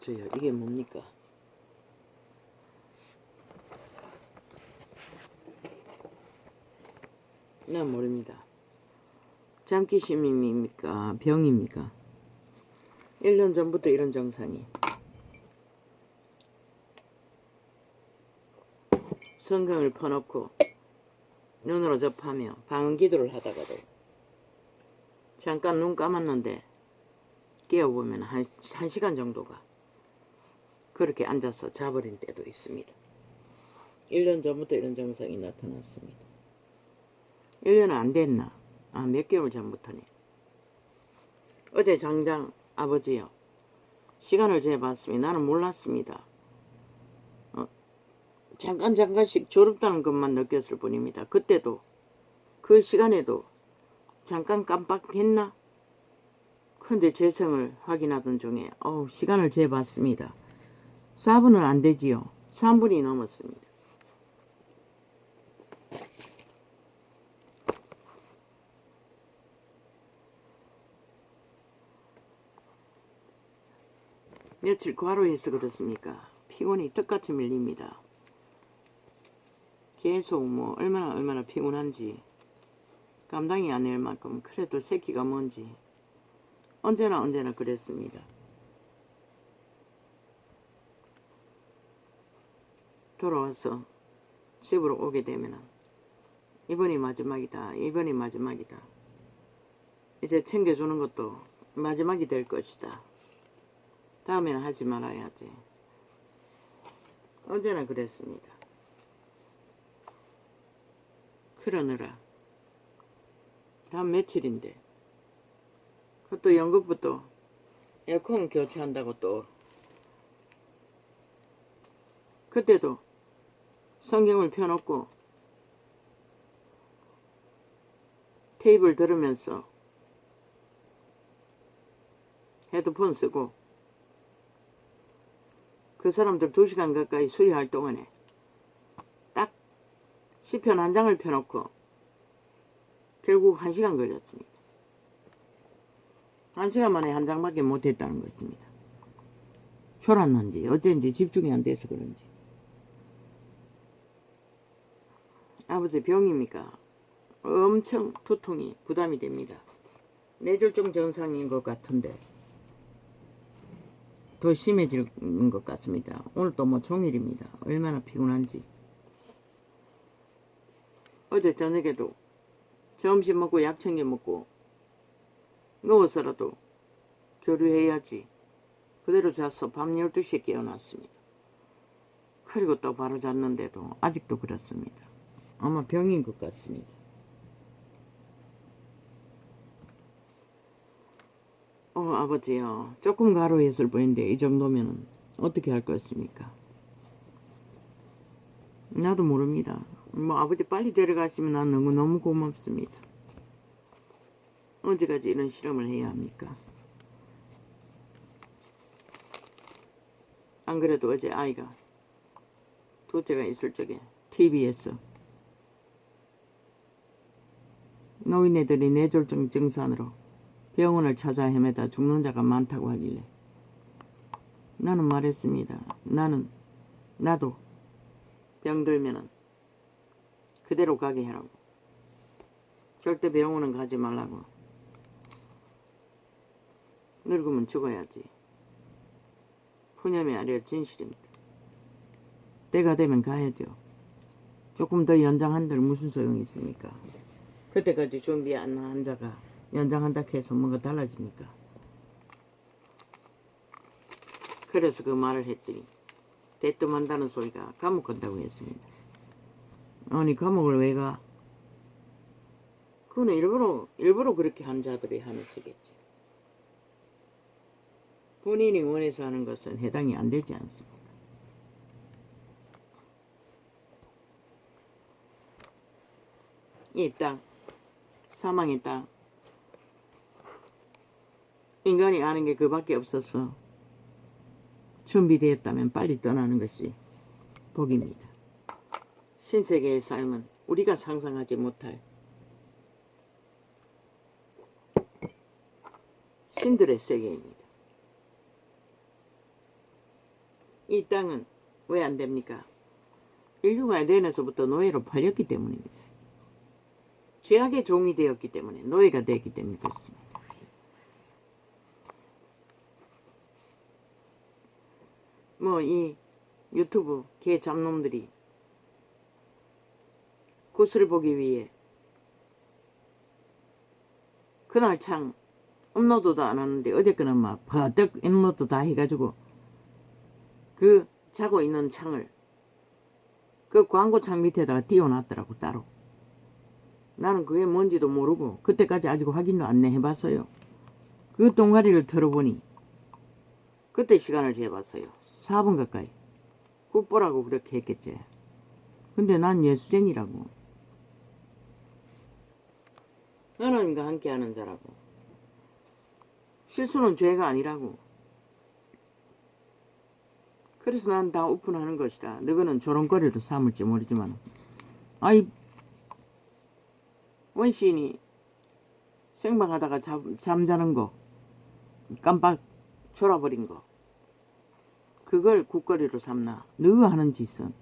저요. 이게 뭡니까? 난 모릅니다. 잠기심입니까? 병입니까? 1년 전부터 이런 증상이. 성경을 펴놓고 눈으로 접하며 방언기도를 하다가도 잠깐 눈 감았는데 깨어보면 한 시간 정도가 그렇게 앉아서 자버린 때도 있습니다. 1년 전부터 이런 증상이 나타났습니다. 1년은 안 됐나? 몇 개월 전부터네. 어제 장장 아버지요. 시간을 재봤습니다. 나는 몰랐습니다. 잠깐씩 졸업다는 것만 느꼈을 뿐입니다. 그때도 그 시간에도 잠깐 깜빡했나? 근데 재성을 확인하던 중에 시간을 재봤습니다. 4분은 안 되지요. 3분이 넘었습니다. 며칠 과로해서 그렇습니까? 피곤이 떡같이 밀립니다. 계속 얼마나 피곤한지 감당이 안 될 만큼 그래도 새끼가 뭔지 언제나 그랬습니다. 돌아와서 집으로 오게 되면 이번이 마지막이다. 이제 챙겨주는 것도 마지막이 될 것이다. 다음에는 하지 말아야지. 언제나 그랬습니다. 그러느라 다음 며칠인데 그것도 연급부터 에어컨 교체한다고 또 그때도 성경을 펴놓고 테이블 들으면서 헤드폰 쓰고 그 사람들 2시간 가까이 수리할 동안에 딱 시편 한 장을 펴놓고 결국 1시간 걸렸습니다. 1시간 만에 한 장밖에 못했다는 것입니다. 졸았는지 어쩐지 집중이 안 돼서 그런지. 아버지 병입니까? 엄청 두통이 부담이 됩니다. 뇌졸중 증상인 것 같은데 더 심해지는 것 같습니다. 오늘 또 종일입니다. 얼마나 피곤한지. 어제 저녁에도 점심 먹고 약 챙겨 먹고 누워서라도 교류해야지. 그대로 자서 밤 12시에 깨어났습니다. 그리고 또 바로 잤는데도 아직도 그렇습니다. 아마 병인 것 같습니다. 아버지요. 조금 가로했을 뿐인데 이 정도면 어떻게 할 것입니까? 나도 모릅니다. 아버지 빨리 데려가시면 난 너무 고맙습니다. 언제까지 이런 실험을 해야 합니까? 안 그래도 어제 아이가 둘째가 있을 적에 TV에서 노인네들이 뇌졸중 증상으로 병원을 찾아 헤매다 죽는 자가 많다고 하길래 나는 말했습니다. 나도 병들면은 그대로 가게 하라고. 절대 병원은 가지 말라고. 늙으면 죽어야지. 푸념이 아니라 진실입니다. 때가 되면 가야죠. 조금 더 연장한들 무슨 소용이 있습니까? 그때까지 준비 안 한 자가 연장한다 해서 뭐가 달라집니까? 그래서 그 말을 했더니 대뜸한다는 소리가 감옥 간다고 했습니다. 아니 감옥을 왜 가? 그거는 일부러 그렇게 한 자들이 하는 쓰겠지. 본인이 원해서 하는 것은 해당이 안 되지 않습니다. 이 땅, 사망의 땅, 인간이 아는 게 그밖에 없어서 준비되었다면 빨리 떠나는 것이 복입니다. 신세계의 삶은 우리가 상상하지 못할 신들의 세계입니다. 이 땅은 왜 안 됩니까? 인류가 에덴에서부터 노예로 팔렸기 때문입니다. 죄악의 종이 되었기 때문에 노예가 되었기 때문에 그렇습니다. 뭐 이 유튜브 개 잡놈들이 구슬을 보기 위해 그날 창 업로드도 안 하는데 어저께는 막 버뜩 업로드 다 해가지고 그 자고 있는 창을 그 광고창 밑에다가 띄워놨더라고 따로. 나는 그게 뭔지도 모르고 그때까지 아직 확인도 안 해봤어요. 그 동아리를 들어보니 그때 시간을 재봤어요. 4분 가까이. 국보라고 그렇게 했겠지. 근데 난 예수쟁이라고. 하나님과 함께하는 자라고. 실수는 죄가 아니라고. 그래서 난 다 오픈하는 것이다. 너희는 조롱거리로 삼을지 모르지만 아이 원시인이 생방하다가 잠자는 거 깜빡 졸아버린 거 그걸 국거리로 삼나. 너가 하는 짓은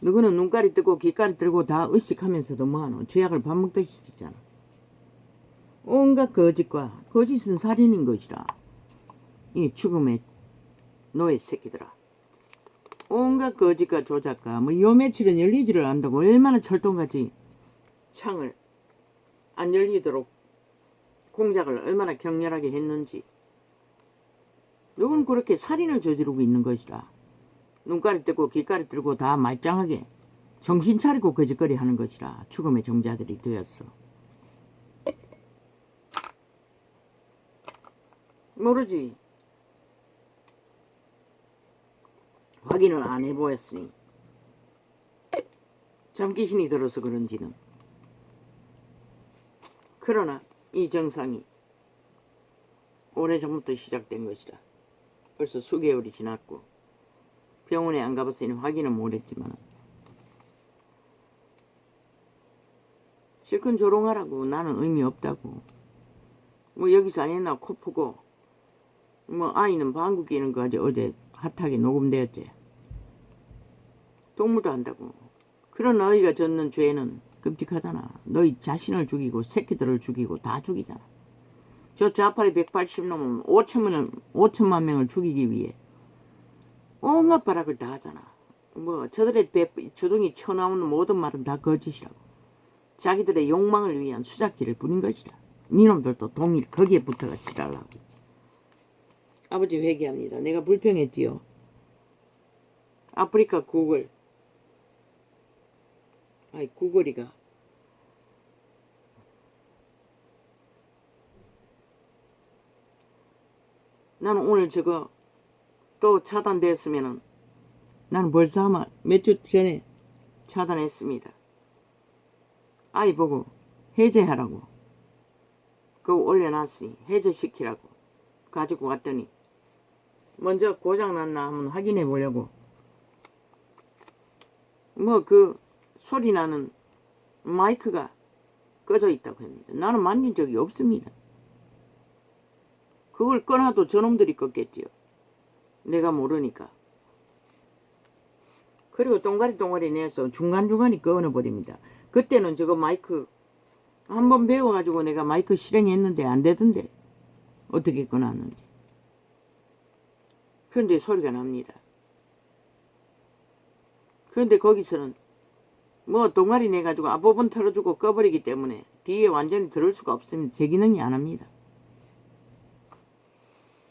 너희는 눈가리 뜨고 귀가리 들고 다 의식하면서도 뭐하노. 죄악을 밥 먹듯이 시키잖아. 온갖 거짓과 거짓은 살인인 것이라. 이 죽음의 노예 새끼들아. 온갖 거짓과 조작과 뭐 요 며칠은 열리지를 않는다고 얼마나 철동같이 창을 안 열리도록 공작을 얼마나 격렬하게 했는지. 누군 그렇게 살인을 저지르고 있는 것이라. 눈가리 뜨고 귀가리 들고 다 말짱하게 정신 차리고 거짓거리 하는 것이라. 죽음의 종자들이 되었어. 모르지. 확인을 안 해보았으니 잠귀신이 들어서 그런지는. 그러나 이 정상이 오래전부터 시작된 것이라. 벌써 수개월이 지났고 병원에 안 가봤으니 확인은 못했지만 실컷 조롱하라고. 나는 의미 없다고. 뭐 여기서 안 했나 코 푸고 뭐 아이는 방귀 뀌는 거 어제 핫하게 녹음되었지. 동물도 한다고. 그런 너희가 졌는 죄는 끔찍하잖아. 너희 자신을 죽이고 새끼들을 죽이고 다 죽이잖아. 저 좌파리 180놈은 5천만 명을 죽이기 위해 온갖 발악을 다 하잖아. 뭐 저들의 주둥이 쳐나오는 모든 말은 다 거짓이라고. 자기들의 욕망을 위한 수작질을 부린 것이라. 니놈들도 동일 거기에 붙어가 지랄하고 있지. 아버지 회개합니다. 내가 불평했지요. 아프리카 구글. 아이 구글이가 나는 오늘 저거 또 차단됐으면은 나는 벌써 아마 몇 주 전에 차단했습니다. 아이 보고 해제하라고. 그거 올려놨으니 해제시키라고 가지고 갔더니 먼저 고장났나 한번 확인해 보려고 뭐 그 소리 나는 마이크가 꺼져 있다고 합니다. 나는 만진 적이 없습니다. 그걸 꺼놔도 저놈들이 껐겠지요. 내가 모르니까. 그리고 동가리 내서 중간중간에 꺼놔버립니다. 그때는 저거 마이크 한번 배워가지고 내가 마이크 실행했는데 안 되던데 어떻게 꺼놨는지. 그런데 소리가 납니다. 그런데 거기서는 뭐 동아리 내가지고 앞부분 털어주고 꺼버리기 때문에 뒤에 완전히 들을 수가 없으면 제 기능이 안 합니다.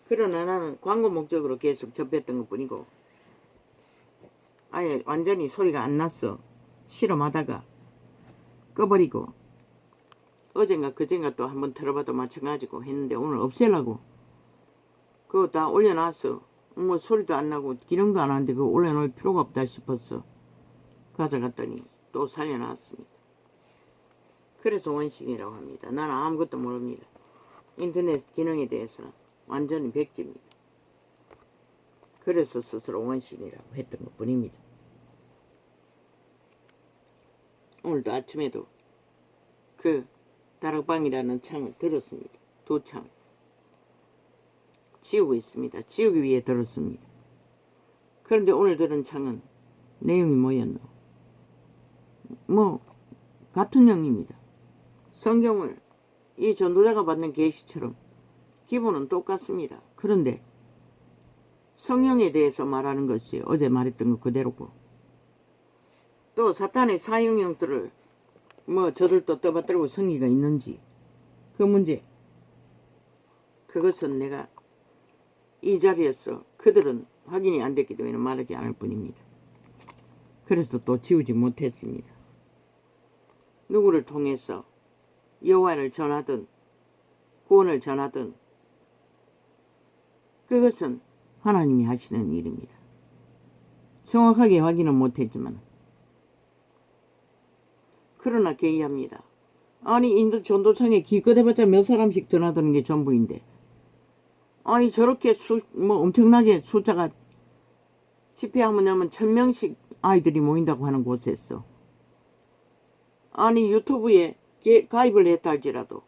그러나 나는 광고 목적으로 계속 접했던 것 뿐이고 아예 완전히 소리가 안 났어. 실험하다가 꺼버리고 어젠가 그젠가 또 한번 들어봐도 마찬가지고 했는데 오늘 없애려고 그거 다 올려놨어. 뭐 소리도 안 나고 기능도 안 하는데 그거 올려놓을 필요가 없다 싶었어. 가져갔더니 또 살려놨습니다. 그래서 원신이라고 합니다. 나는 아무것도 모릅니다. 인터넷 기능에 대해서는 완전히 백지입니다. 그래서 스스로 원신이라고 했던 것 뿐입니다. 오늘도 아침에도 그 다락방이라는 창을 들었습니다. 2창 지우고 있습니다. 지우기 위해 들었습니다. 그런데 오늘 들은 창은 내용이 뭐였노? 뭐 같은 영입니다. 성경을 이 전도자가 받는 계시처럼 기본은 똑같습니다. 그런데 성령에 대해서 말하는 것이 어제 말했던 것 그대로고, 또 사탄의 사형형들을 뭐 저들도 떠받들고 성의가 있는지 그 문제, 그것은 내가 이 자리에서 그들은 확인이 안 됐기 때문에 말하지 않을 뿐입니다. 그래서 또 지우지 못했습니다. 누구를 통해서 여호와를 전하든 구원을 전하든 그것은 하나님이 하시는 일입니다. 정확하게 확인은 못했지만 그러나 개의합니다. 아니 인도 전도청에 기껏 해봤자 몇 사람씩 드나드는 게 전부인데, 아니 저렇게 뭐 엄청나게 숫자가 집회하면 1000명씩 아이들이 모인다고 하는 곳에서, 아니 유튜브에 가입을 했다 할지라도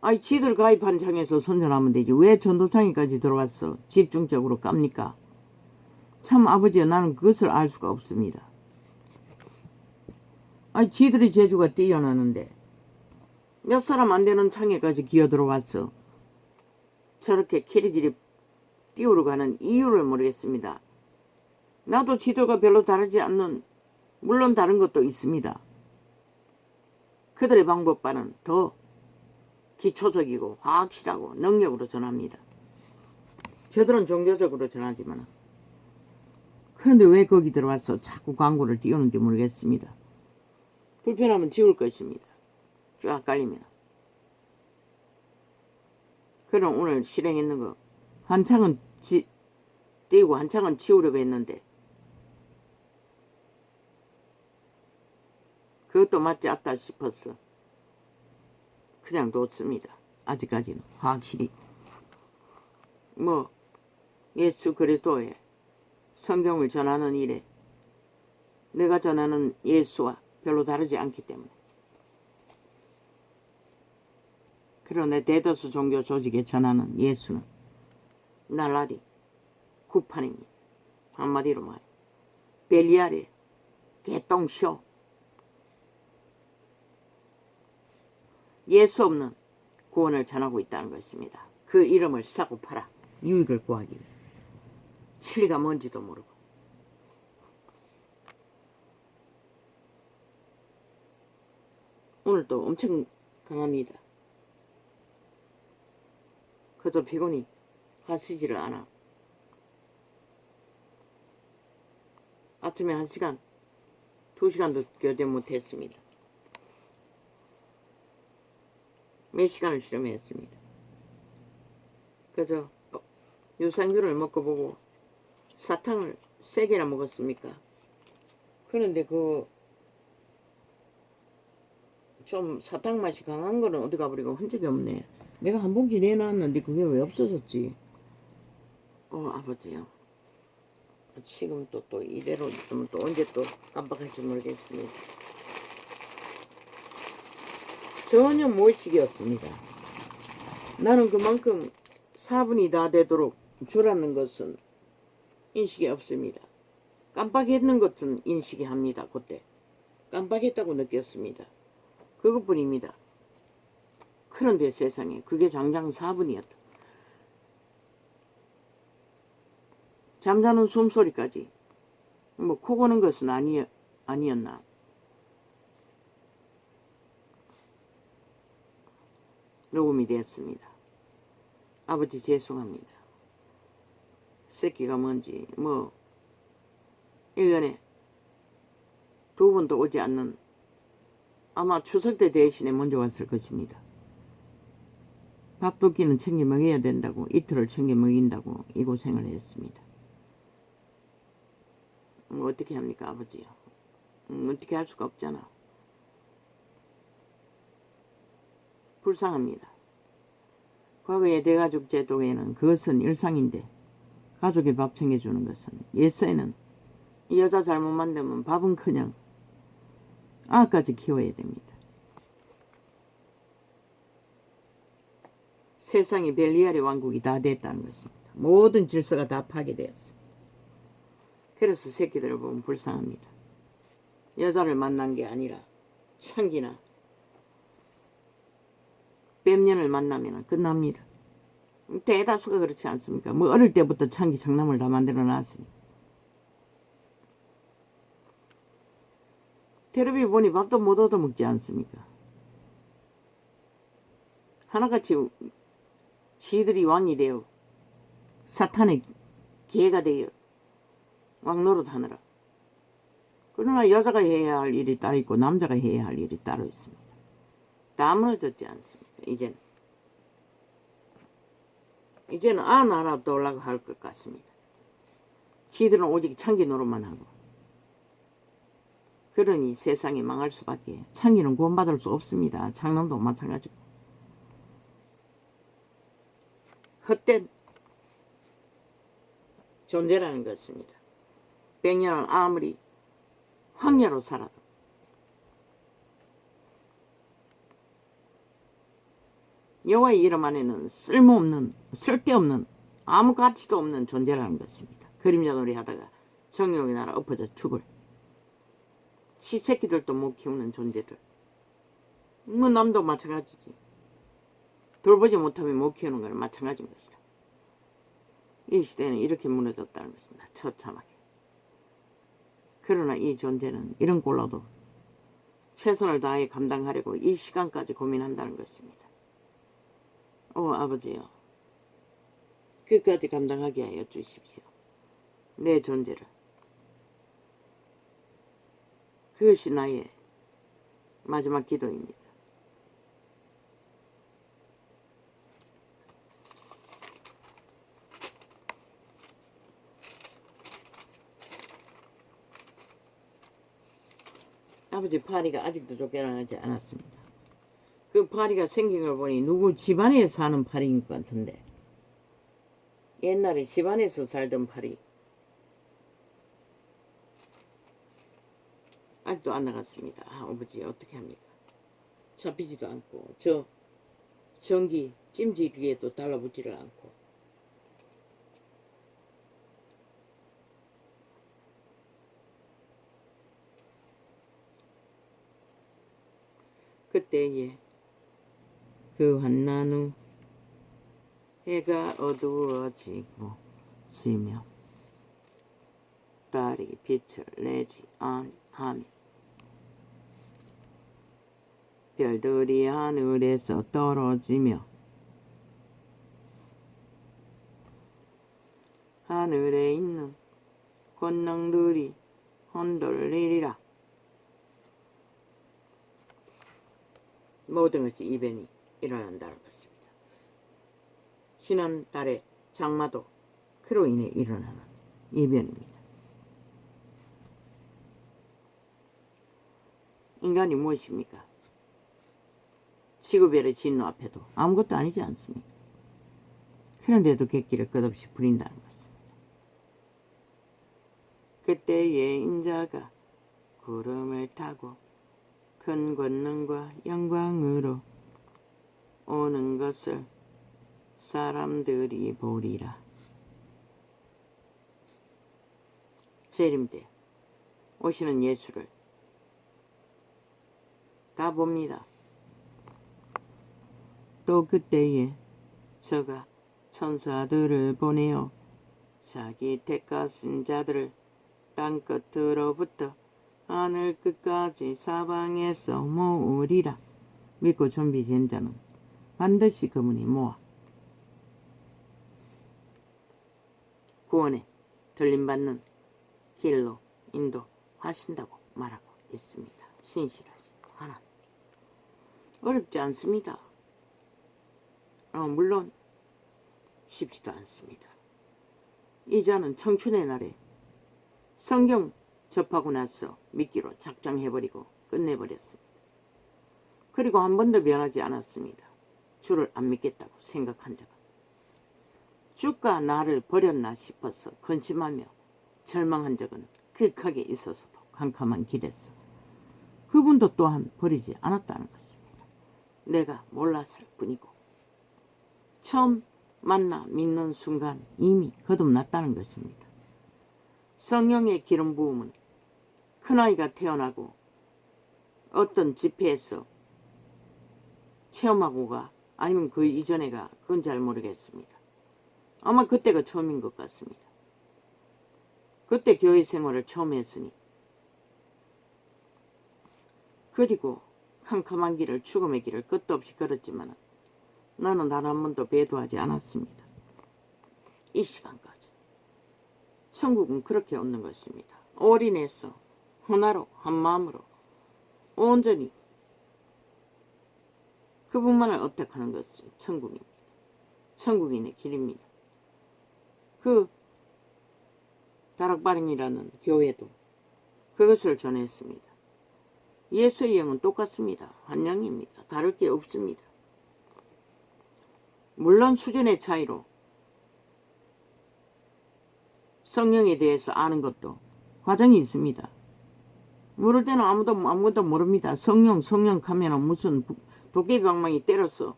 아니 지들 가입한 창에서 선전하면 되지 왜 전도창에까지 들어왔어 집중적으로 깝니까? 참 아버지야, 나는 그것을 알 수가 없습니다. 아니 지들의 재주가 뛰어나는데 몇 사람 안 되는 창에까지 기어 들어왔어. 저렇게 키리키리 띄우러 가는 이유를 모르겠습니다. 나도 지들과 별로 다르지 않는, 물론 다른 것도 있습니다. 그들의 방법과는 더 기초적이고 확실하고 능력으로 전합니다. 저들은 종교적으로 전하지만, 그런데 왜 거기 들어와서 자꾸 광고를 띄우는지 모르겠습니다. 불편하면 지울 것입니다. 쫙 깔리면. 그럼 오늘 실행했는 거 한창은 띄우고 한창은 치우려고 했는데 그것도 맞지 않다 싶어서 그냥 뒀습니다. 아직까지는 확실히 뭐 예수 그리스도의 성경을 전하는 일에 내가 전하는 예수와 별로 다르지 않기 때문에. 그러나 대다수 종교 조직에 전하는 예수는 날라리 구판입니다. 한마디로 말해 벨리알의 개똥쇼. 예수 없는 구원을 전하고 있다는 것입니다. 그 이름을 싸고 팔아 유익을 구하기 위해. 진리가 뭔지도 모르고. 오늘도 엄청 강합니다. 그저 피곤이 가시지를 않아. 아침에 1시간 2시간도 교대 못했습니다. 몇 시간을 실험했습니다. 그저 유산균을 먹고 보고 사탕을 3개나 먹었습니까? 그런데 좀 사탕 맛이 강한 거는 어디 가버리고 흔적이 없네. 내가 한 봉지 내놨는데 그게 왜 없어졌지? 아버지요. 지금 또 이대로 있으면 또 언제 또 깜빡할지 모르겠습니다. 전혀 모식이었습니다. 나는 그만큼 4분이 다 되도록 줄었는 것은 인식이 없습니다. 깜빡했는 것은 인식이 합니다. 그때 깜빡했다고 느꼈습니다. 그것뿐입니다. 그런데 세상에 그게 장장 4분이었다. 잠자는 숨소리까지 뭐 코 고는 것은 아니었나. 녹음이 되었습니다. 아버지 죄송합니다. 새끼가 뭔지 1년에 2번도 오지 않는, 아마 추석 때 대신에 먼저 왔을 것입니다. 밥 2끼는 챙겨 먹여야 된다고, 이틀을 챙겨 먹인다고 이 고생을 했습니다. 어떻게 합니까 아버지요? 어떻게 할 수가 없잖아. 불쌍합니다. 과거의 대가족 제도에는 그것은 일상인데, 가족이 밥 챙겨주는 것은, 옛사에는 이 여자 잘못 만들면 밥은커녕 아까지 키워야 됩니다. 세상이 벨리알의 왕국이 다 됐다는 것입니다. 모든 질서가 다 파괴되었습니다. 그래서 새끼들을 보면 불쌍합니다. 여자를 만난 게 아니라 창기나 뱀년을 만나면 끝납니다. 대다수가 그렇지 않습니까? 뭐 어릴 때부터 창기 장남을 다 만들어 놨으니. 텔레비 보니 밥도 못 얻어먹지 않습니까? 하나같이 지들이 왕이 되어 사탄의 개가 되어 왕노릇 하느라. 그러나 여자가 해야 할 일이 따로 있고 남자가 해야 할 일이 따로 있습니다. 다 무너졌지 않습니까? 이제는 안 알아보려고 할 것 같습니다. 지들은 오직 창기 노릇만 하고. 그러니 세상이 망할 수밖에. 창기는 구원받을 수 없습니다. 장남도 마찬가지고. 헛된 존재라는 것입니다. 백년을 아무리 황야로 살아도 여호와의 이름 안에는 쓸데없는 아무 가치도 없는 존재라는 것입니다. 그림자 놀이 하다가 정욕의 나라 엎어져 죽을 시새끼들도 못 키우는 존재들. 뭐 남도 마찬가지지. 돌보지 못하면 못 키우는 거는 마찬가지인 것이다. 이 시대는 이렇게 무너졌다는 것입니다. 처참하게. 그러나 이 존재는 이런 꼴로도 최선을 다해 감당하려고 이 시간까지 고민한다는 것입니다. 오 아버지요, 끝까지 감당하게 하여 주십시오. 내 존재를. 그것이 나의 마지막 기도입니다. 아버지 파리가 아직도 쫓겨나지 않았습니다. 그 파리가 생긴 걸 보니 누구 집안에 사는 파리인 것 같은데, 옛날에 집안에서 살던 파리 아직도 안 나갔습니다. 아버지 어떻게 합니까? 잡히지도 않고 저 전기 찜질기에도 달라붙지를 않고. 그때에 그 환난 후 해가 어두워지고 지며 달이 빛을 내지 아니하며 별들이 하늘에서 떨어지며 하늘에 있는 권능들이 흔들리리라. 모든 것이 이변이 일어난다는 것입니다. 지난달의 장마도 그로 인해 일어나는 이변입니다. 인간이 무엇입니까? 지구별의 진노 앞에도 아무것도 아니지 않습니까? 그런데도 객기를 끝없이 부린다는 것입니다. 그때의 인자가 구름을 타고 큰 권능과 영광으로 오는 것을 사람들이 보리라. 재림 때 오시는 예수를 다 봅니다. 또 그때에 저가 천사들을 보내어 자기 택하신 자들을 땅끝으로부터 하늘 끝까지 사방에서 모으리라. 믿고 준비된 자는 반드시 그분이 모아 구원에 들림받는 길로 인도하신다고 말하고 있습니다. 신실하신 하나님. 어렵지 않습니다. 물론 쉽지도 않습니다. 이 자는 청춘의 날에 성경 접하고 나서 믿기로 작정해버리고 끝내버렸습니다. 그리고 한 번도 변하지 않았습니다. 주를 안 믿겠다고 생각한 자가. 주가 나를 버렸나 싶어서 근심하며 절망한 적은 극하게 있어서도 캄캄한 길에서 그분도 또한 버리지 않았다는 것입니다. 내가 몰랐을 뿐이고 처음 만나 믿는 순간 이미 거듭났다는 것입니다. 성령의 기름 부음은 큰아이가 태어나고 어떤 집회에서 체험하고가 아니면 그 이전에가 그건 잘 모르겠습니다. 아마 그때가 처음인 것 같습니다. 그때 교회 생활을 처음 했으니. 그리고 캄캄한 길을 죽음의 길을 끝도 없이 걸었지만 나는 단 한 번도 배도하지 않았습니다. 이 시간까지. 천국은 그렇게 얻는 것입니다. 올인해서 하나로 한 마음으로 온전히 그분만을 어택하는 것이 천국입니다. 천국인의 길입니다. 그 다락바림이라는 교회도 그것을 전했습니다. 예수의 영은 똑같습니다. 한 영입니다. 다를 게 없습니다. 물론 수준의 차이로 성령에 대해서 아는 것도 과정이 있습니다. 모를 때는 아무것도 모릅니다. 성령 하면은 무슨 도깨비방망이 때려서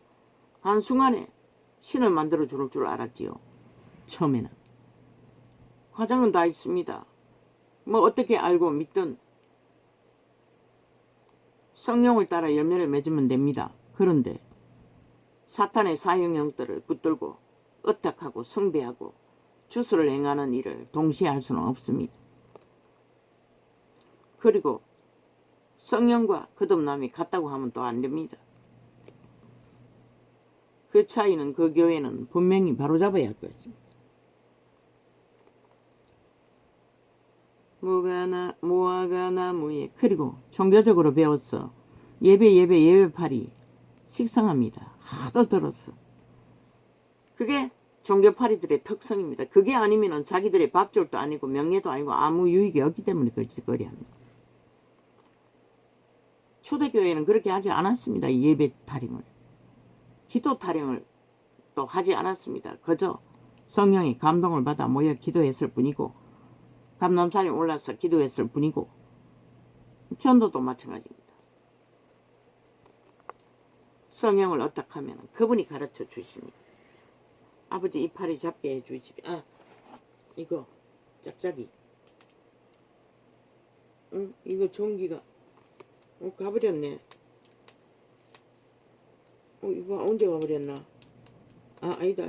한순간에 신을 만들어 줄 알았지요. 처음에는. 과정은 다 있습니다. 뭐 어떻게 알고 믿든 성령을 따라 열매를 맺으면 됩니다. 그런데 사탄의 사형형들을 붙들고 어택하고 숭배하고 주술을 행하는 일을 동시에 할 수는 없습니다. 그리고 성령과 거듭남이 같다고 하면 또 안 됩니다. 그 차이는 그 교회는 분명히 바로잡아야 할 것입니다. 무화과 나무에 그리고 종교적으로 배웠어. 예배팔이 식상합니다. 하도 들었어. 그게 종교파리들의 특성입니다. 그게 아니면 자기들의 밥줄도 아니고 명예도 아니고 아무 유익이 없기 때문에 거짓거리합니다. 초대교회는 그렇게 하지 않았습니다. 예배 타령을. 기도 타령을 또 하지 않았습니다. 그저 성령의 감동을 받아 모여 기도했을 뿐이고 감람산에 올라서 기도했을 뿐이고 전도도 마찬가지입니다. 성령을 어떡하면 그분이 가르쳐 주십니다. 아버지 이파리 잡게 해주십시오. 아 이거 짝짝이 이거 전기가 가버렸네. 이거 언제 가버렸나? 아니다.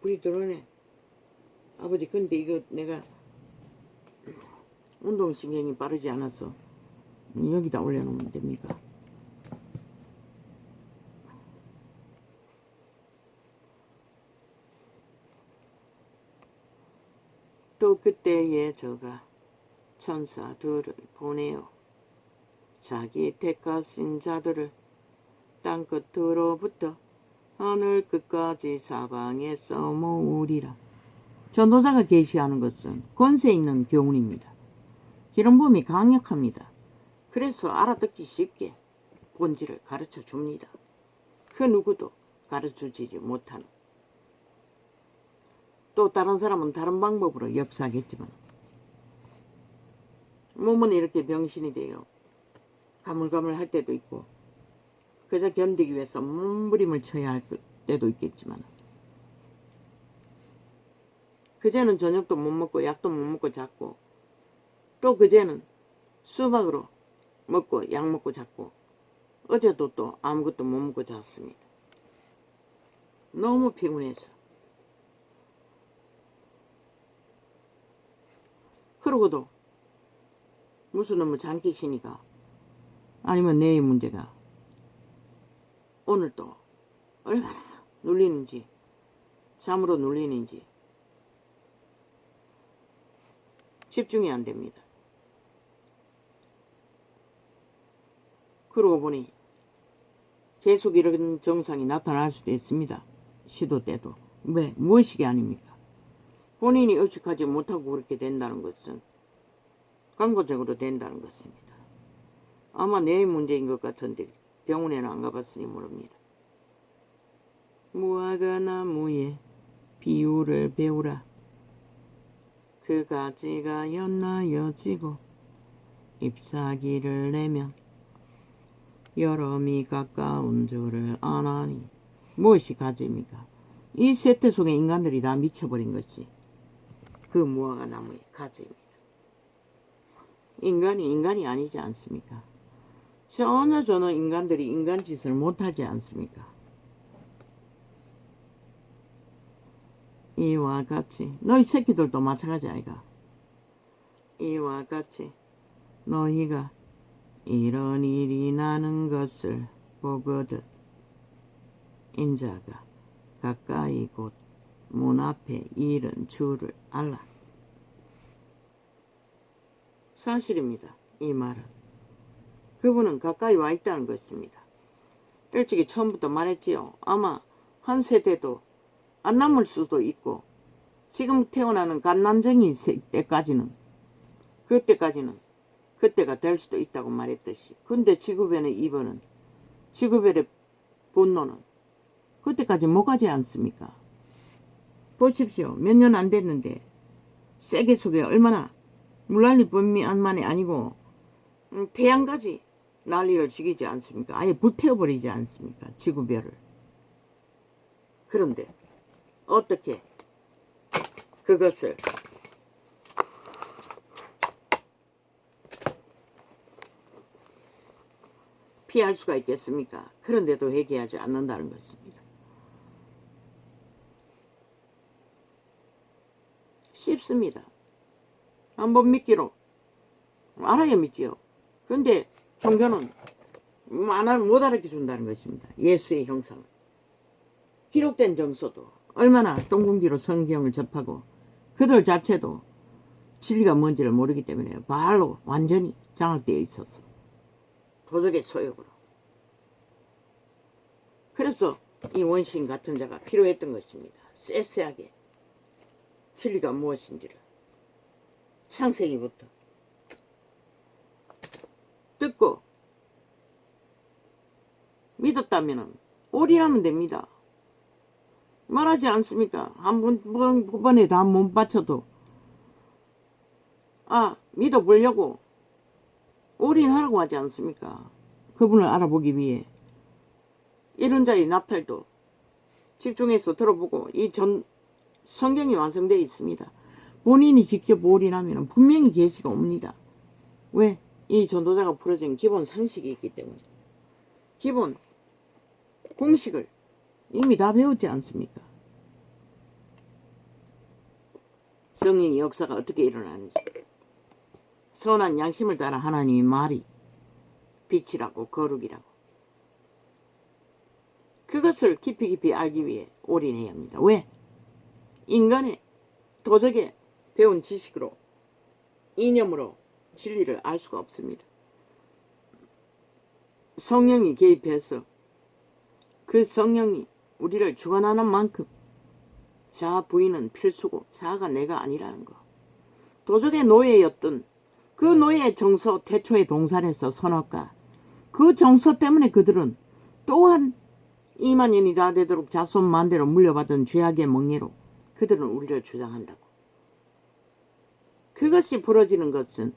불이 들어오네. 아버지 근데 이거 내가 운동신경이 빠르지 않아서 여기다 올려놓으면 됩니까? 또 그때에 저가 천사들을 보내어 자기 택하신 자들을 땅끝으로부터 하늘 끝까지 사방에서 모으리라. 전도자가 계시하는 것은 권세 있는 교훈입니다. 기름 부음이 강력합니다. 그래서 알아듣기 쉽게 본질을 가르쳐 줍니다. 그 누구도 가르쳐주지 못하는. 또 다른 사람은 다른 방법으로 역사하겠지만 몸은 이렇게 병신이 돼요. 가물가물할 때도 있고 그저 견디기 위해서 몸부림을 쳐야 할 때도 있겠지만 그제는 저녁도 못 먹고 약도 못 먹고 잤고 또 그제는 수박으로 먹고 약 먹고 잤고 어제도 또 아무것도 못 먹고 잤습니다. 너무 피곤해서. 그러고도 무슨 놈의 장기시니까 아니면 내의 문제가 오늘 또 얼마나 눌리는지 잠으로 눌리는지 집중이 안 됩니다. 그러고 보니 계속 이런 증상이 나타날 수도 있습니다. 시도 때도. 왜? 무엇이게 아닙니까? 본인이 의식하지 못하고 그렇게 된다는 것은 광고적으로 된다는 것입니다. 아마 내 문제인 것 같은데 병원에는 안 가봤으니 모릅니다. 무화과 나무에 비유를 배우라. 그 가지가 연나여지고 잎사귀를 내면 여름이 가까운 줄을 아나니. 무엇이 가지입니까? 이 세태 속에 인간들이 다 미쳐버린 것이 그 무화과 나무의 가지입니다. 인간이 인간이 아니지 않습니까? 전혀 인간들이 인간 짓을 못하지 않습니까? 이와 같이 너희 새끼들도 마찬가지 아이가. 이와 같이 너희가 이런 일이 나는 것을 보거든 인자가 가까이 곧 문 앞에 이른 줄을 알라. 사실입니다. 이 말은 그분은 가까이 와 있다는 것입니다. 일찍이 처음부터 말했지요. 아마 한 세대도 안 남을 수도 있고 지금 태어나는 갓난쟁이 때까지는 그때가 될 수도 있다고 말했듯이, 근데 지구별의 이번은 지구별의 분노는 그때까지 못 가지 않습니까? 보십시오. 몇 년 안 됐는데 세계 속에 얼마나 물난리 뿐만이 아니고 태양까지 난리를 지기지 않습니까? 아예 불태워버리지 않습니까? 지구별을. 그런데 어떻게 그것을 피할 수가 있겠습니까? 그런데도 회개하지 않는다는 것입니다. 쉽습니다. 한번 믿기로 알아야 믿지요. 근데 종교는 못 알아준다는 것입니다. 예수의 형상을. 기록된 정서도 얼마나 똥공기로 성경을 접하고 그들 자체도 진리가 뭔지를 모르기 때문에 바알로 완전히 장악되어 있었어. 도적의 소욕으로. 그래서 이 원신 같은 자가 필요했던 것입니다. 세세하게 진리가 무엇인지를 창세기부터 듣고 믿었다면 올인하면 됩니다. 말하지 않습니까? 한 번에 다 못 바쳐도 믿어보려고 올인하라고 하지 않습니까? 그분을 알아보기 위해 이런 자의 나팔도 집중해서 들어보고 성경이 완성되어 있습니다. 본인이 직접 올인하면 분명히 계시가 옵니다. 왜? 이 전도자가 풀어진 기본 상식이 있기 때문에. 기본 공식을 이미 다 배웠지 않습니까? 성령의 역사가 어떻게 일어나는지. 선한 양심을 따라 하나님의 말이 빛이라고 거룩이라고. 그것을 깊이 알기 위해 올인해야 합니다. 왜? 인간의 도적의 배운 지식으로 이념으로 진리를 알 수가 없습니다. 성령이 개입해서 그 성령이 우리를 주관하는 만큼 자아 부인은 필수고 자아가 내가 아니라는 거. 도적의 노예였던 그 노예의 정서 태초의 동산에서 선악과 그 정서 때문에 그들은 또한 2만 년이 다 되도록 자손만대로 물려받은 죄악의 멍에로 그들은 우리를 주장한다고. 그것이 풀어지는 것은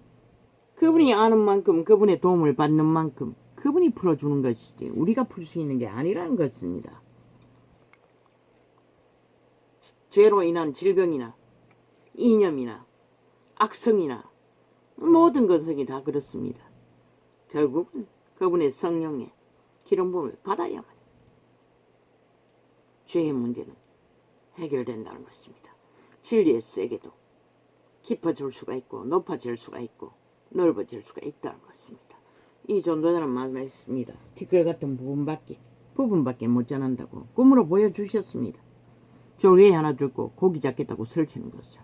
그분이 아는 만큼 그분의 도움을 받는 만큼 그분이 풀어주는 것이지 우리가 풀 수 있는 게 아니라는 것입니다. 죄로 인한 질병이나 이념이나 악성이나 모든 것이 다 그렇습니다. 결국은 그분의 성령의 기름 부음을 받아야만 죄의 문제는 해결된다는 것입니다. 진리의 세계도 깊어질 수가 있고 높아질 수가 있고 넓어질 수가 있다는 것입니다. 이 전도자는 말했습니다. 티끌 같은 부분밖에 못 전한다고 꿈으로 보여주셨습니다. 졸개 하나 들고 고기 잡겠다고 설치는 것이죠.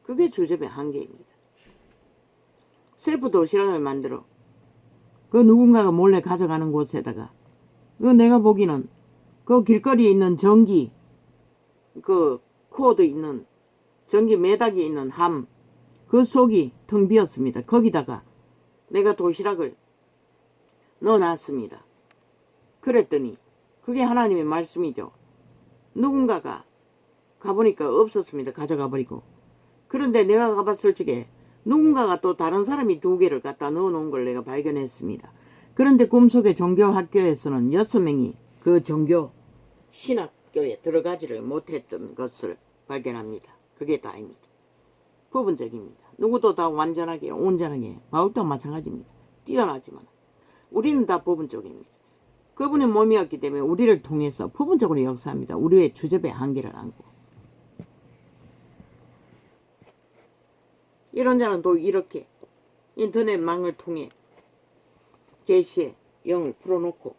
그게 주접의 한계입니다. 셀프 도시락을 만들어 그 누군가가 몰래 가져가는 곳에다가 그 내가 보기는 그 길거리에 있는 전기 그 코드 있는 전기 매닥이 있는 함 그 속이 텅 비었습니다. 거기다가 내가 도시락을 넣어놨습니다. 그랬더니 그게 하나님의 말씀이죠. 누군가가 가보니까 없었습니다. 가져가 버리고. 그런데 내가 가봤을 적에 누군가가 또 다른 사람이 2개를 갖다 넣어놓은 걸 내가 발견했습니다. 그런데 꿈속의 종교학교에서는 6명이 그 종교 신학교에 들어가지를 못했던 것을 발견합니다. 그게 다입니다. 부분적입니다. 누구도 다 완전하게 온전하게 바울도 마찬가지입니다. 뛰어나지만 우리는 다 부분적입니다. 그분의 몸이었기 때문에 우리를 통해서 부분적으로 역사합니다. 우리의 주접의 한계를 안고. 이런 자는 또 이렇게 인터넷 망을 통해 계시의 영을 풀어놓고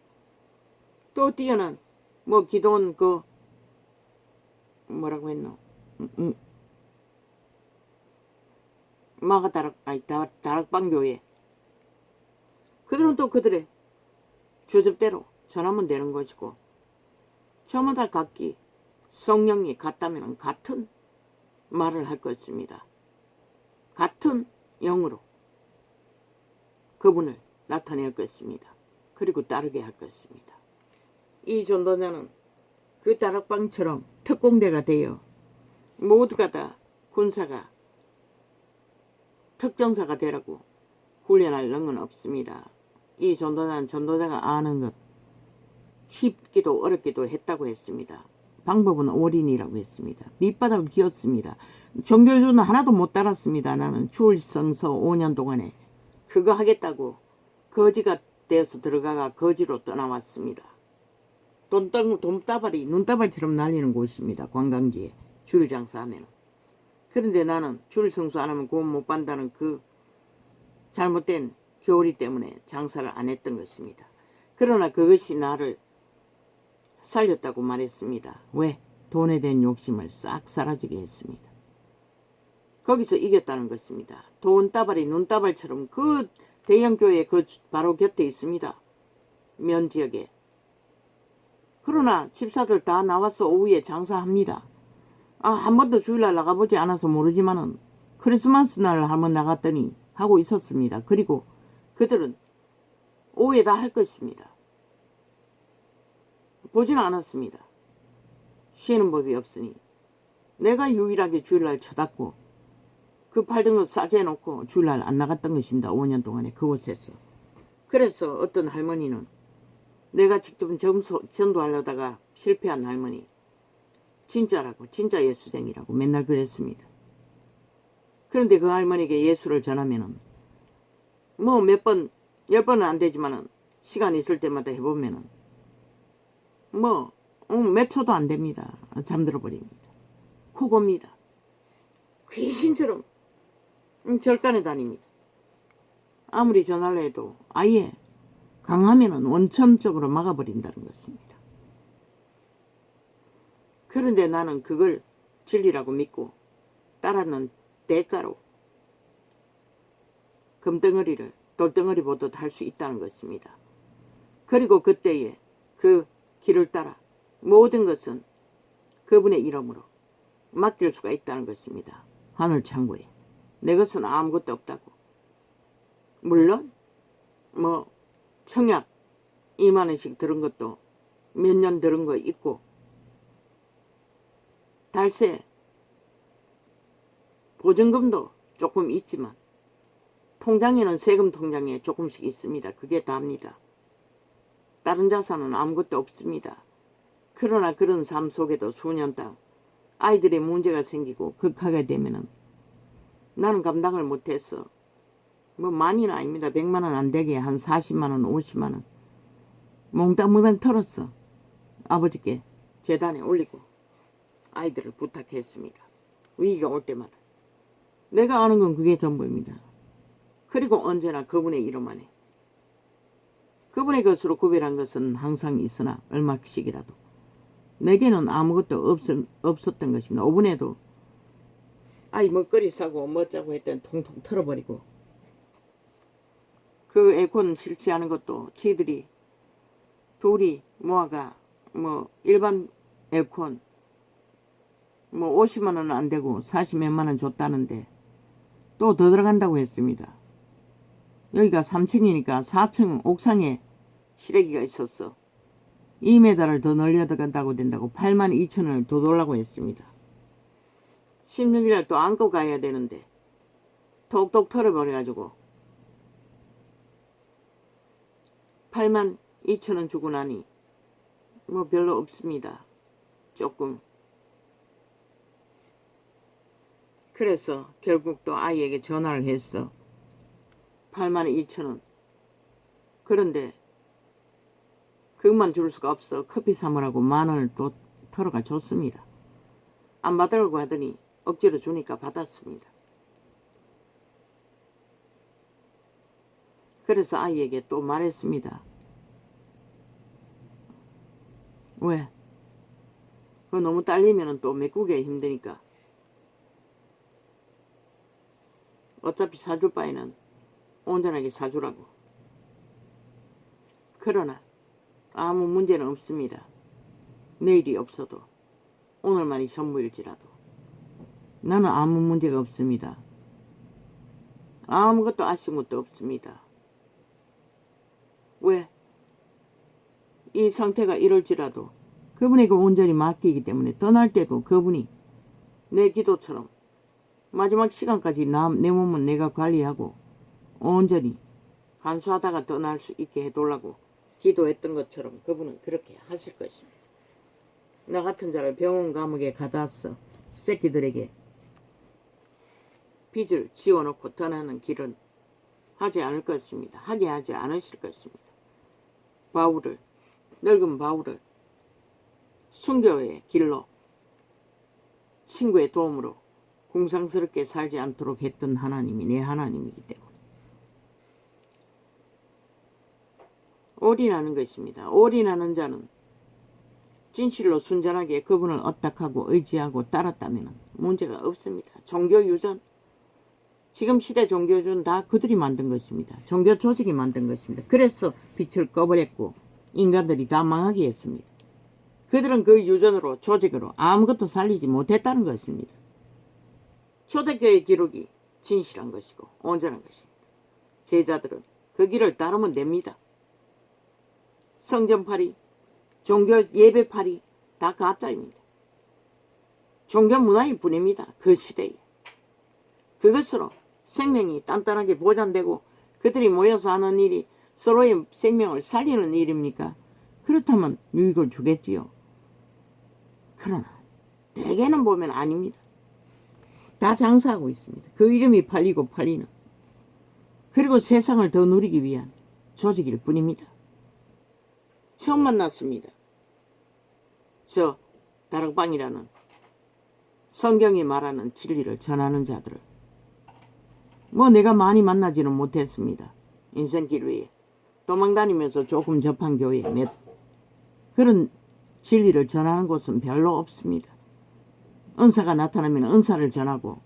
또 뛰어난 기도원 뭐라고 했노? 다락방교회 그들은 또 그들의 주접대로 전하면 되는 것이고 저마다 각기 성령이 같다면 같은 말을 할 것입니다. 같은 영으로 그분을 나타낼 것입니다. 그리고 따르게 할 것입니다. 이 전도자는 그 다락방처럼 특공대가 되어 모두가 다 군사가 특전사가 되라고 훈련할 능은 없습니다. 이 전도자는 전도자가 아는 것 쉽기도 어렵기도 했다고 했습니다. 방법은 올인이라고 했습니다. 밑바닥을 기었습니다. 종교주는 하나도 못 따랐습니다. 나는 주일성서 5년 동안에 그거 하겠다고 거지가 되어서 들어가가 거지로 떠나왔습니다. 돈다발이 눈다발처럼 날리는 곳입니다. 관광지에 주일 장사하면. 그런데 나는 주일 성수 안 하면 구원 못 받는다는 그 잘못된 교리 때문에 장사를 안 했던 것입니다. 그러나 그것이 나를 살렸다고 말했습니다. 왜? 돈에 대한 욕심을 싹 사라지게 했습니다. 거기서 이겼다는 것입니다. 돈다발이 눈다발처럼 그 대형교회 그 바로 곁에 있습니다. 면지역에. 그러나 집사들 다 나와서 오후에 장사합니다. 한 번도 주일날 나가보지 않아서 모르지만은 크리스마스 날 한번 나갔더니 하고 있었습니다. 그리고 그들은 오후에 다 할 것입니다. 보지는 않았습니다. 쉬는 법이 없으니 내가 유일하게 주일날 쳐닫고 그 팔던 거 싸재놓고 주일날 안 나갔던 것입니다. 5년 동안에 그곳에서. 그래서 어떤 할머니는 내가 직접 전도하려다가 실패한 할머니 진짜라고 진짜 예수쟁이라고 맨날 그랬습니다. 그런데 그 할머니에게 예수를 전하면은 몇 번 10번은 안 되지만은 시간 있을 때마다 해보면은 몇 초도 안 됩니다. 잠들어 버립니다. 코고입니다. 귀신처럼 절간에 다닙니다. 아무리 전화를 해도 아예 강하면은 원천적으로 막아버린다는 것입니다. 그런데 나는 그걸 진리라고 믿고 따랐는 대가로 금덩어리를 돌덩어리 보듯 할 수 있다는 것입니다. 그리고 그때에 그 길을 따라 모든 것은 그분의 이름으로 맡길 수가 있다는 것입니다. 하늘 창고에 내 것은 아무것도 없다고. 물론 청약 2만 원씩 들은 것도 몇 년 들은 거 있고 달세 보증금도 조금 있지만 통장에는 세금 통장에 조금씩 있습니다. 그게 다입니다. 다른 자산은 아무것도 없습니다. 그러나 그런 삶 속에도 수년당 아이들의 문제가 생기고 극하게 되면은 나는 감당을 못했어. 많이는 아닙니다. 100만 원 안 되게 한 40만 원, 50만 원 몽땅 털었어. 아버지께 재단에 올리고 아이들을 부탁했습니다. 위기가 올 때마다. 내가 아는 건 그게 전부입니다. 그리고 언제나 그분의 이름 안에 그분의 것으로 구별한 것은 항상 있으나 얼마씩이라도 내게는 아무것도 없었던 것입니다. 5분에도 먹거리 사고 짜고 했더니 통통 털어버리고 그 에어컨 실시하는 것도 지들이 둘이 모아가 일반 에어컨 50만 원은 안 되고 40몇만 원 줬다는데 또 더 들어간다고 했습니다. 여기가 3층이니까 4층 옥상에 실외기가 있었어. 2m를 더 늘려 들어간다고 된다고 8만 2천 원을 더 돌라고 했습니다. 16일날 또 안고 가야 되는데 톡톡 털어버려가지고 8만 2천 원 주고 나니 별로 없습니다. 조금. 그래서 결국 또 아이에게 전화를 했어. 82,000원. 그런데 그것만 줄 수가 없어. 커피 사먹으라고 10,000원을 또 털어가 줬습니다. 안 받으려고 하더니 억지로 주니까 받았습니다. 그래서 아이에게 또 말했습니다. 왜? 그거 너무 딸리면 또 메꾸기가 힘드니까 어차피 사줄 바에는 온전하게 사주라고. 그러나 아무 문제는 없습니다. 내일이 없어도 오늘만이 전부일지라도 나는 아무 문제가 없습니다. 아무것도 아쉬운 것도 없습니다. 왜? 이 상태가 이럴지라도 그분에게 온전히 맡기기 때문에 떠날 때도 그분이 내 기도처럼 마지막 시간까지 내 몸은 내가 관리하고 온전히 간수하다가 떠날 수 있게 해달라고 기도했던 것처럼 그분은 그렇게 하실 것입니다. 나 같은 자를 병원 감옥에 가다서 새끼들에게 빚을 지워놓고 떠나는 길은 하지 않을 것입니다. 하게 하지 않으실 것입니다. 늙은 바울을 순교의 길로 친구의 도움으로 공상스럽게 살지 않도록 했던 하나님이 내 하나님이기 때문에 올인하는 것입니다. 올인하는 자는 진실로 순전하게 그분을 얻닥하고 의지하고 따랐다면 문제가 없습니다. 종교유전, 지금 시대 종교유전 다 그들이 만든 것입니다. 종교 조직이 만든 것입니다. 그래서 빛을 꺼버렸고 인간들이 다 망하게 했습니다. 그들은 그 유전으로 조직으로 아무것도 살리지 못했다는 것입니다. 초대교회 기록이 진실한 것이고 온전한 것입니다. 제자들은 그 길을 따르면 됩니다. 성전팔이, 종교 예배팔이 다 가짜입니다. 종교 문화일 뿐입니다. 그 시대에. 그것으로 생명이 단단하게 보존되고 그들이 모여서 하는 일이 서로의 생명을 살리는 일입니까? 그렇다면 유익을 주겠지요. 그러나 대개는 보면 아닙니다. 다 장사하고 있습니다. 그 이름이 팔리고 팔리는. 그리고 세상을 더 누리기 위한 조직일 뿐입니다. 처음 만났습니다. 저 다락방이라는 성경이 말하는 진리를 전하는 자들을. 내가 많이 만나지는 못했습니다. 인생길 위에 도망다니면서 조금 접한 교회 그런 진리를 전하는 곳은 별로 없습니다. 은사가 나타나면 은사를 전하고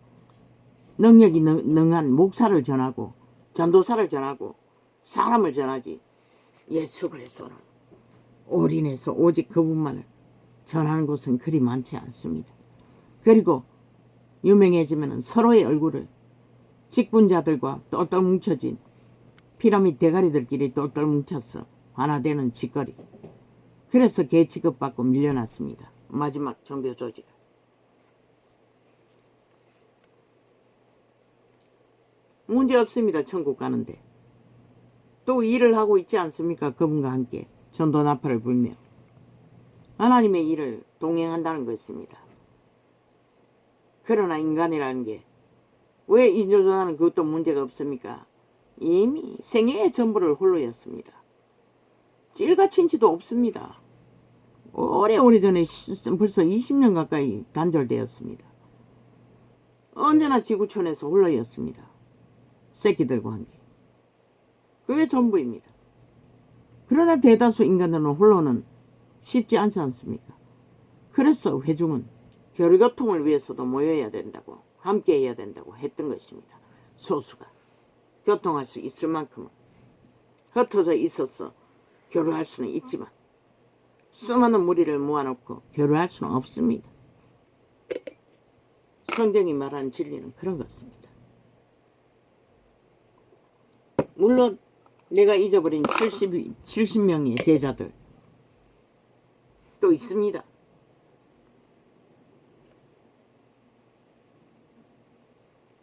능력이 능한 목사를 전하고 전도사를 전하고 사람을 전하지 예수 그리스도는 올인해서 오직 그분만을 전하는 곳은 그리 많지 않습니다. 그리고 유명해지면 서로의 얼굴을 직분자들과 똘똘 뭉쳐진 피라미드 대가리들끼리 똘똘 뭉쳐서 하나 되는 짓거리. 그래서 개 취급받고 밀려났습니다. 마지막 종교 조직은. 문제 없습니다. 천국 가는데. 또 일을 하고 있지 않습니까? 그분과 함께 전도 나팔을 불며 하나님의 일을 동행한다는 것입니다. 그러나 인간이라는 게 왜 인조전하는 그것도 문제가 없습니까? 이미 생애의 전부를 홀로였습니다. 찔가친지도 없습니다. 오래전에 벌써 20년 가까이 단절되었습니다. 언제나 지구촌에서 홀로였습니다. 새끼들과 함께. 그게 전부입니다. 그러나 대다수 인간들은 홀로는 쉽지 않지 않습니까? 그래서 회중은 교류교통을 위해서도 모여야 된다고 함께 해야 된다고 했던 것입니다. 소수가 교통할 수 있을 만큼은 흩어져 있어서 교류할 수는 있지만 수많은 무리를 모아놓고 교류할 수는 없습니다. 성경이 말하는 진리는 그런 것입니다. 물론 내가 잊어버린 70명의 제자들 또 있습니다.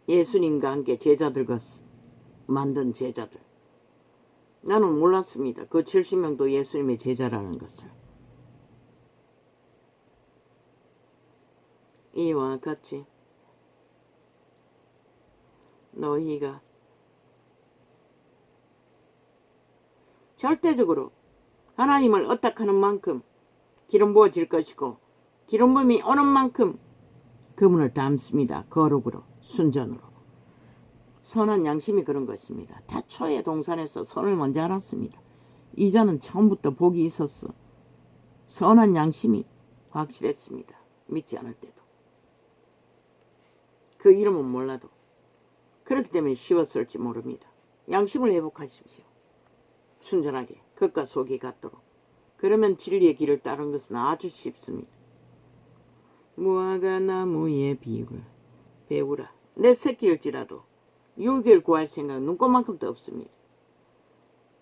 예수님과 함께 제자들과 만든 제자들. 나는 몰랐습니다. 그 70명도 예수님의 제자라는 것을. 이와 같이 너희가 절대적으로 하나님을 어떡하는 만큼 기름 부어질 것이고 기름 부음이 오는 만큼 그분을 닮습니다. 거룩으로 순전으로. 선한 양심이 그런 것입니다. 태초에 동산에서 선을 먼저 알았습니다. 이자는 처음부터 복이 있었어. 선한 양심이 확실했습니다. 믿지 않을 때도. 그 이름은 몰라도. 그렇기 때문에 쉬웠을지 모릅니다. 양심을 회복하십시오. 순전하게 겉과 속이 같도록. 그러면 진리의 길을 따른 것은 아주 쉽습니다. 무화과 나무의 비유를 배우라. 내 새끼일지라도 유익을 구할 생각은 눈꼽만큼도 없습니다.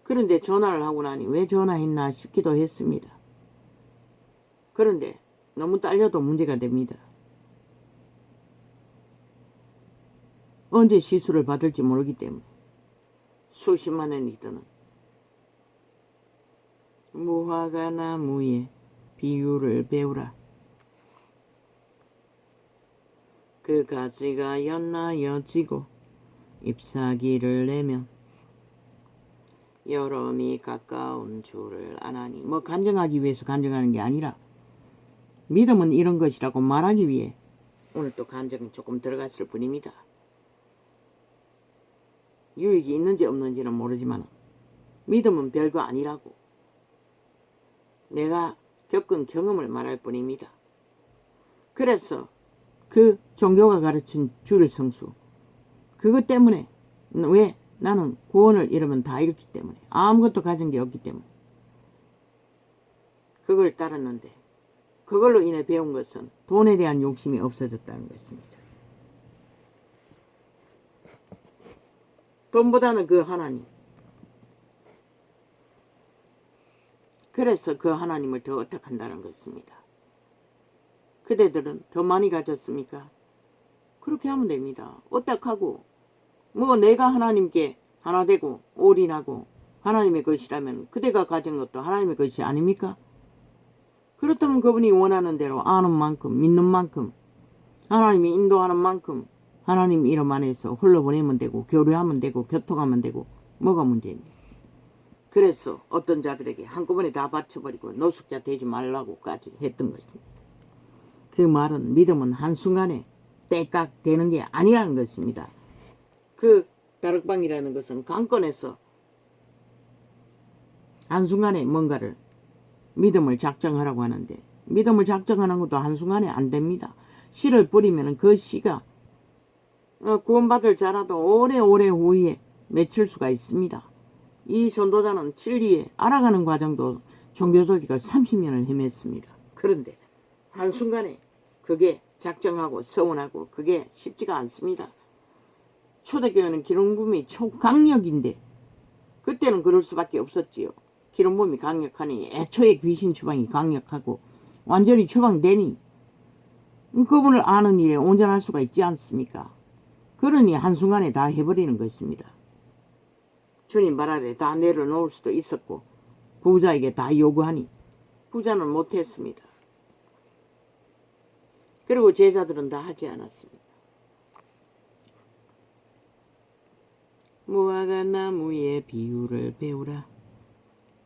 그런데 전화를 하고 나니 왜 전화했나 싶기도 했습니다. 그런데 너무 딸려도 문제가 됩니다. 언제 시수를 받을지 모르기 때문에 수십만 원이 드는 무화과 나무의 비유를 배우라. 그 가지가 연나여지고 잎사귀를 내면 여름이 가까운 줄을 아나니. 뭐 간증하기 위해서 간증하는 게 아니라 믿음은 이런 것이라고 말하기 위해 오늘 또 간증이 조금 들어갔을 뿐입니다. 유익이 있는지 없는지는 모르지만 믿음은 별거 아니라고 내가 겪은 경험을 말할 뿐입니다. 그래서 그 종교가 가르친 주일 성수 그것 때문에 왜 나는 구원을 잃으면 다 잃기 때문에 아무것도 가진 게 없기 때문에 그걸 따랐는데 그걸로 인해 배운 것은 돈에 대한 욕심이 없어졌다는 것입니다. 돈보다는 그 하나님. 그래서 그 하나님을 더 어떡한다는 것입니다. 그대들은 더 많이 가졌습니까? 그렇게 하면 됩니다. 어떡하고 뭐 내가 하나님께 하나 되고 올인하고 하나님의 것이라면 그대가 가진 것도 하나님의 것이 아닙니까? 그렇다면 그분이 원하는 대로 아는 만큼 믿는 만큼 하나님이 인도하는 만큼 하나님 이름 안에서 흘러보내면 되고 교류하면 되고 교통하면 되고 뭐가 문제입니까? 그래서 어떤 자들에게 한꺼번에 다 바쳐버리고 노숙자 되지 말라고까지 했던 것입니다. 그 말은 믿음은 한순간에 때깍 되는 게 아니라는 것입니다. 그 다락방이라는 것은 강권에서 한순간에 뭔가를 믿음을 작정하라고 하는데 믿음을 작정하는 것도 한순간에 안 됩니다. 씨를 뿌리면 그 씨가 구원받을 자라도 오래오래 후에 맺힐 수가 있습니다. 이 전도자는 진리에 알아가는 과정도 종교조직을 30년을 헤맸습니다. 그런데 한순간에 그게 작정하고 서운하고 그게 쉽지가 않습니다. 초대교회는 기름붐이 초강력인데 그때는 그럴 수밖에 없었지요. 기름붐이 강력하니 애초에 귀신 추방이 강력하고 완전히 추방되니 그분을 아는 일에 온전할 수가 있지 않습니까? 그러니 한순간에 다 해버리는 것입니다. 주님 말 아래 다 내려놓을 수도 있었고 부자에게 다 요구하니 부자는 못했습니다. 그리고 제자들은 다 하지 않았습니다. 무화과 나무의 비유를 배우라.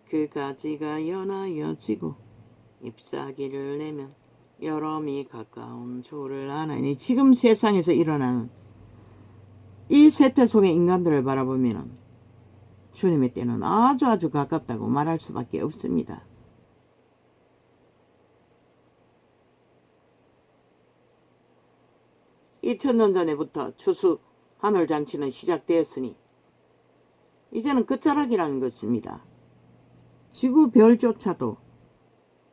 그 가지가 연하여지고 잎사귀를 내면 여름이 가까운 줄을 아나니. 지금 세상에서 일어나는 이 세태 속의 인간들을 바라보면 주님의 때는 아주 가깝다고 말할 수밖에 없습니다. (2000년) 전에부터 추수 하늘잔치는 시작되었으니 이제는 끝자락이라는 것입니다. 지구 별조차도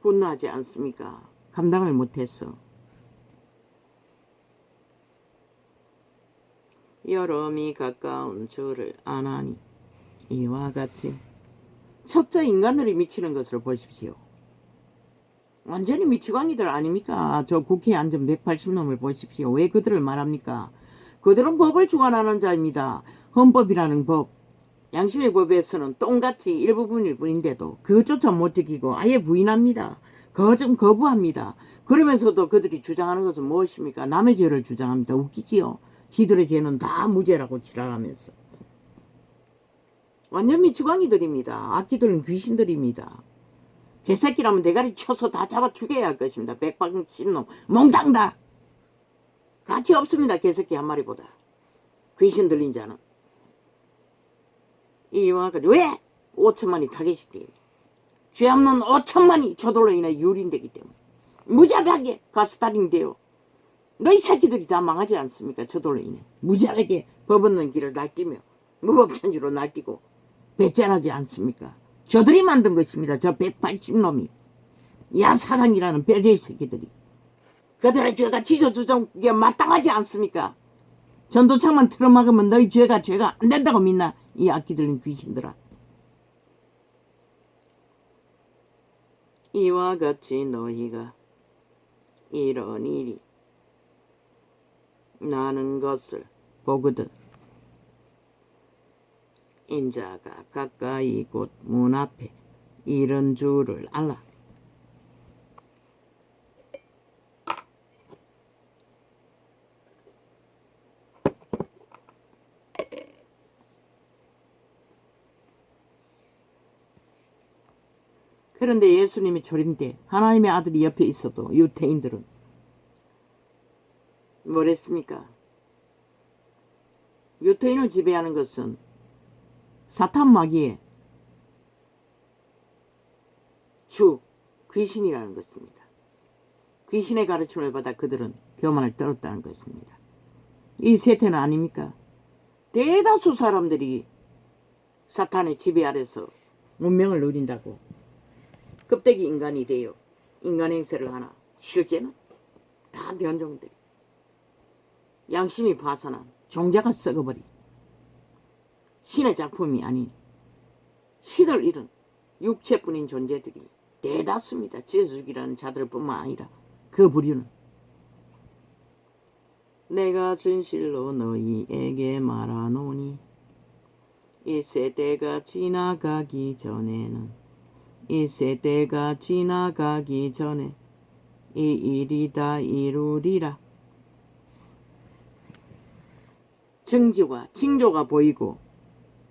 분노하지 않습니까? 감당을 못했어. 여름이 가까운 줄을 아나니. 이와 같이 첫째 인간들이 미치는 것을 보십시오. 완전히 미치광이들 아닙니까? 저 국회에 앉은 180놈을 보십시오. 왜 그들을 말합니까? 그들은 법을 주관하는 자입니다. 헌법이라는 법, 양심의 법에서는 똥같이 일부분일 뿐인데도 그것조차 못 지키고 아예 부인합니다. 거부합니다. 그러면서도 그들이 주장하는 것은 무엇입니까? 남의 죄를 주장합니다. 웃기지요? 지들의 죄는 다 무죄라고 지랄하면서. 완전 미치광이들입니다. 악기들은 귀신들입니다. 개새끼라면 대가리 쳐서 다 잡아 죽여야 할 것입니다. 백방십놈 몽땅 다 가치 없습니다. 개새끼 한 마리보다. 귀신 들린 자는. 이와가지고 왜 5천만이 타겟이지. 죄 없는 5천만이 저돌로 인해 유린되기 때문에 무자비하게 가스다링되어 너희 새끼들이 다 망하지 않습니까? 저돌로 인해 무자비하게 법 없는 길을 날뛰며 무법천지로 날뛰고 배째라지 않습니까? 저들이 만든 것입니다. 저 180놈이 야사당이라는 별개의 새끼들이. 그들의 죄가 지저주정에 마땅하지 않습니까? 전도창만 틀어막으면 너희 죄가 안 된다고 믿나? 이 악기 들린 귀신들아. 이와 같이 너희가 이런 일이 나는 것을 보거든 인자가 가까이 곧 문 앞에 이런 줄을 알라. 그런데 예수님이 초림때 하나님의 아들이 옆에 있어도 유태인들은 뭐랬습니까? 유태인을 지배하는 것은 사탄 마귀의 주 귀신이라는 것입니다. 귀신의 가르침을 받아 그들은 교만을 떨었다는 것입니다. 이 세태는 아닙니까? 대다수 사람들이 사탄의 지배 아래서 문명을 누린다고 껍데기 인간이 되어 인간 행세를 하나 실제는 다 변종들이 양심이 파산한 종자가 썩어버린 신의 작품이 아닌 신을 잃은 육체뿐인 존재들이 대다수입니다. 지어주기라는 자들뿐만 아니라 그 부류는. 내가 진실로 너희에게 말하노니 이 세대가 지나가기 전에 이 일이 다 이루리라. 증조가 징조가 보이고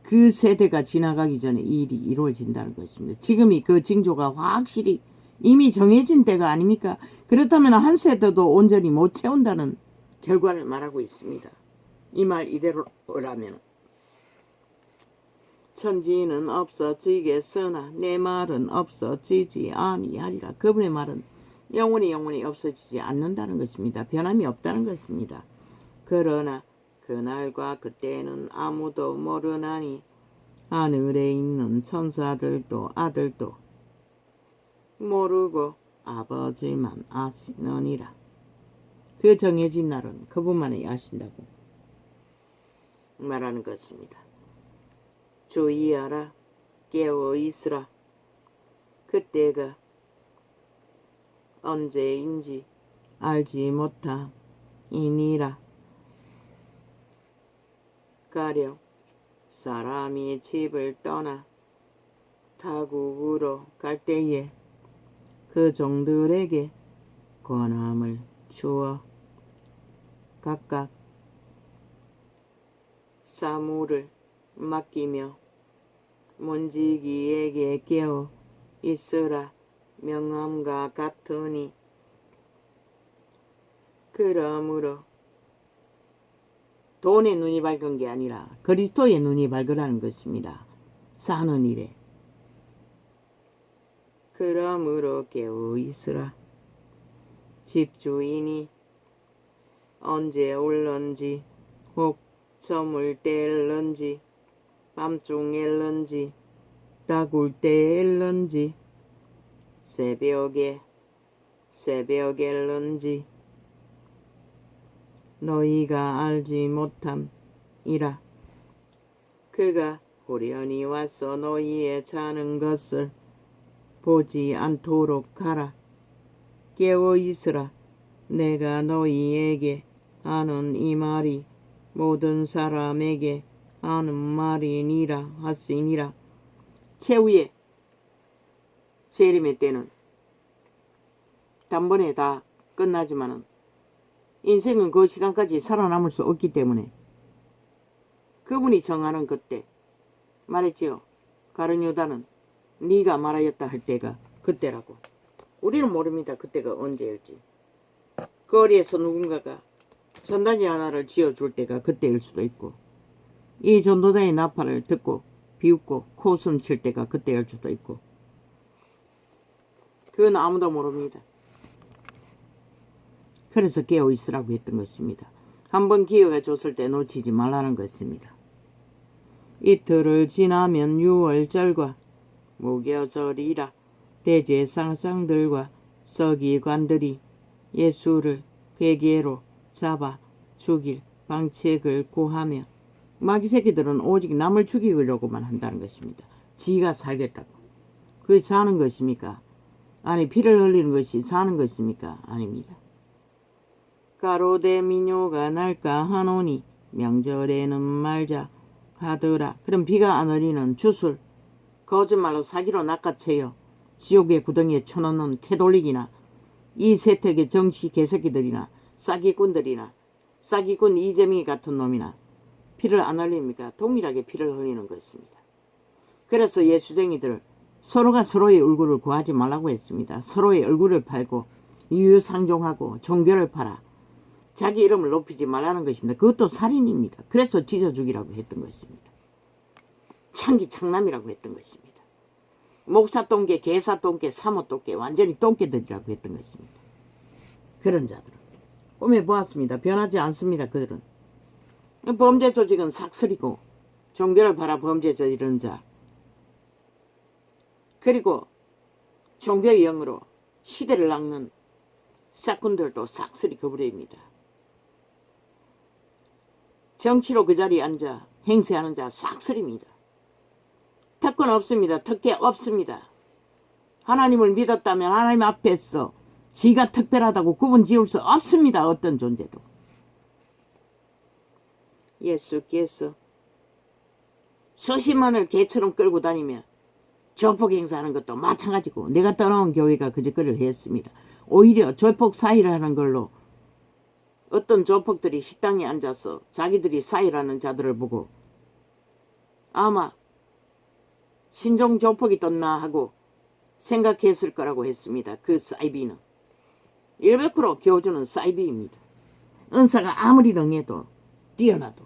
그 세대가 지나가기 전에 이 일이 이루어진다는 것입니다. 지금이 그 징조가 확실히 이미 정해진 때가 아닙니까? 그렇다면 한 세대도 온전히 못 채운다는 결과를 말하고 있습니다. 이 말 이대로라면 천지는 없어지겠으나 내 말은 없어지지 아니하리라. 그분의 말은 영원히 없어지지 않는다는 것입니다. 변함이 없다는 것입니다. 그러나 그날과 그때는 아무도 모르나니 하늘에 있는 천사들도 아들도 모르고 아버지만 아시느니라. 그 정해진 날은 그분만이 아신다고 말하는 것입니다. 주의하라, 깨어 있으라. 그때가 언제인지 알지 못함이니라. 가령 사람이 집을 떠나 타국으로 갈 때에 그 종들에게 권함을 주어 각각 사무를 맡기며 문지기에게 깨어 있으라 명함과 같으니 그러므로 돈의 눈이 밝은 게 아니라 그리스도의 눈이 밝으라는 것입니다. 사는 일에. 그러므로 깨어 있으라. 집주인이 언제 올런지 혹 저물 때일런지 밤중일런지 따굴 때일런지 새벽일런지 너희가 알지 못함이라. 그가 호련히 와서 너희의 자는 것을 보지 않도록 하라. 깨어 있으라. 내가 너희에게 하는 이 말이 모든 사람에게 하는 말이니라 하시니라. 최후의 재림의 때는 단번에 다 끝나지만은 인생은 그 시간까지 살아남을 수 없기 때문에 그분이 정하는 그때 말했지요. 가룟 유다는 네가 말하였다 할 때가 그때라고. 우리는 모릅니다. 그때가 언제일지. 거리에서 누군가가 전단지 하나를 지어줄 때가 그때일 수도 있고, 이 전도자의 나팔을 듣고 비웃고 코웃음 칠 때가 그때일 수도 있고, 그건 아무도 모릅니다. 그래서 깨어 있으라고 했던 것입니다. 한번 기회가 줬을 때 놓치지 말라는 것입니다. 이틀을 지나면 유월절과 무교절이라 대제사장들과 서기관들이 예수를 괴계로 잡아 죽일 방책을 구하며 마귀 새끼들은 오직 남을 죽이려고만 한다는 것입니다. 지가 살겠다고. 그게 사는 것입니까? 아니, 피를 흘리는 것이 사는 것입니까? 아닙니다. 가로대 민요가 날까 하노니 명절에는 말자 하더라. 그럼 비가 안 흘리는 주술, 거짓말로 사기로 낚아채여 지옥의 구덩이에 쳐넣는 캐돌릭이나 이 세택의 정치 개새끼들이나 싸기꾼들이나 싸기꾼 이재명이 같은 놈이나 피를 안 흘립니까? 동일하게 피를 흘리는 것입니다. 그래서 예수쟁이들 서로가 서로의 얼굴을 구하지 말라고 했습니다. 서로의 얼굴을 팔고 유유상종하고 종교를 팔아 자기 이름을 높이지 말라는 것입니다. 그것도 살인입니다. 그래서 찢어 죽이라고 했던 것입니다. 창기 창남이라고 했던 것입니다. 목사똥개, 개사똥개, 사모똥개, 완전히 똥개들이라고 했던 것입니다. 그런 자들은 꿈에 보았습니다. 변하지 않습니다. 그들은 범죄 조직은 삭슬이고 종교를 팔아 범죄 저지르는 자, 그리고 종교의 영으로 시대를 낚는 싹군들도 삭슬이 그부려입니다. 정치로 그 자리에 앉아 행세하는 자 삭슬입니다. 특권 없습니다. 특혜 없습니다. 하나님을 믿었다면 하나님 앞에서 지가 특별하다고 구분 지을 수 없습니다. 어떤 존재도. 예수께서 수십만을 개처럼 끌고 다니며 조폭 행사하는 것도 마찬가지고 내가 떠나온 교회가 그 짓거리를 했습니다. 오히려 조폭 사이를 하는 걸로 어떤 조폭들이 식당에 앉아서 자기들이 사이라는 자들을 보고 아마 신종 조폭이 떴나 하고 생각했을 거라고 했습니다. 그 사이비는 100% 교주는 사이비입니다. 은사가 아무리 능해도 뛰어나도.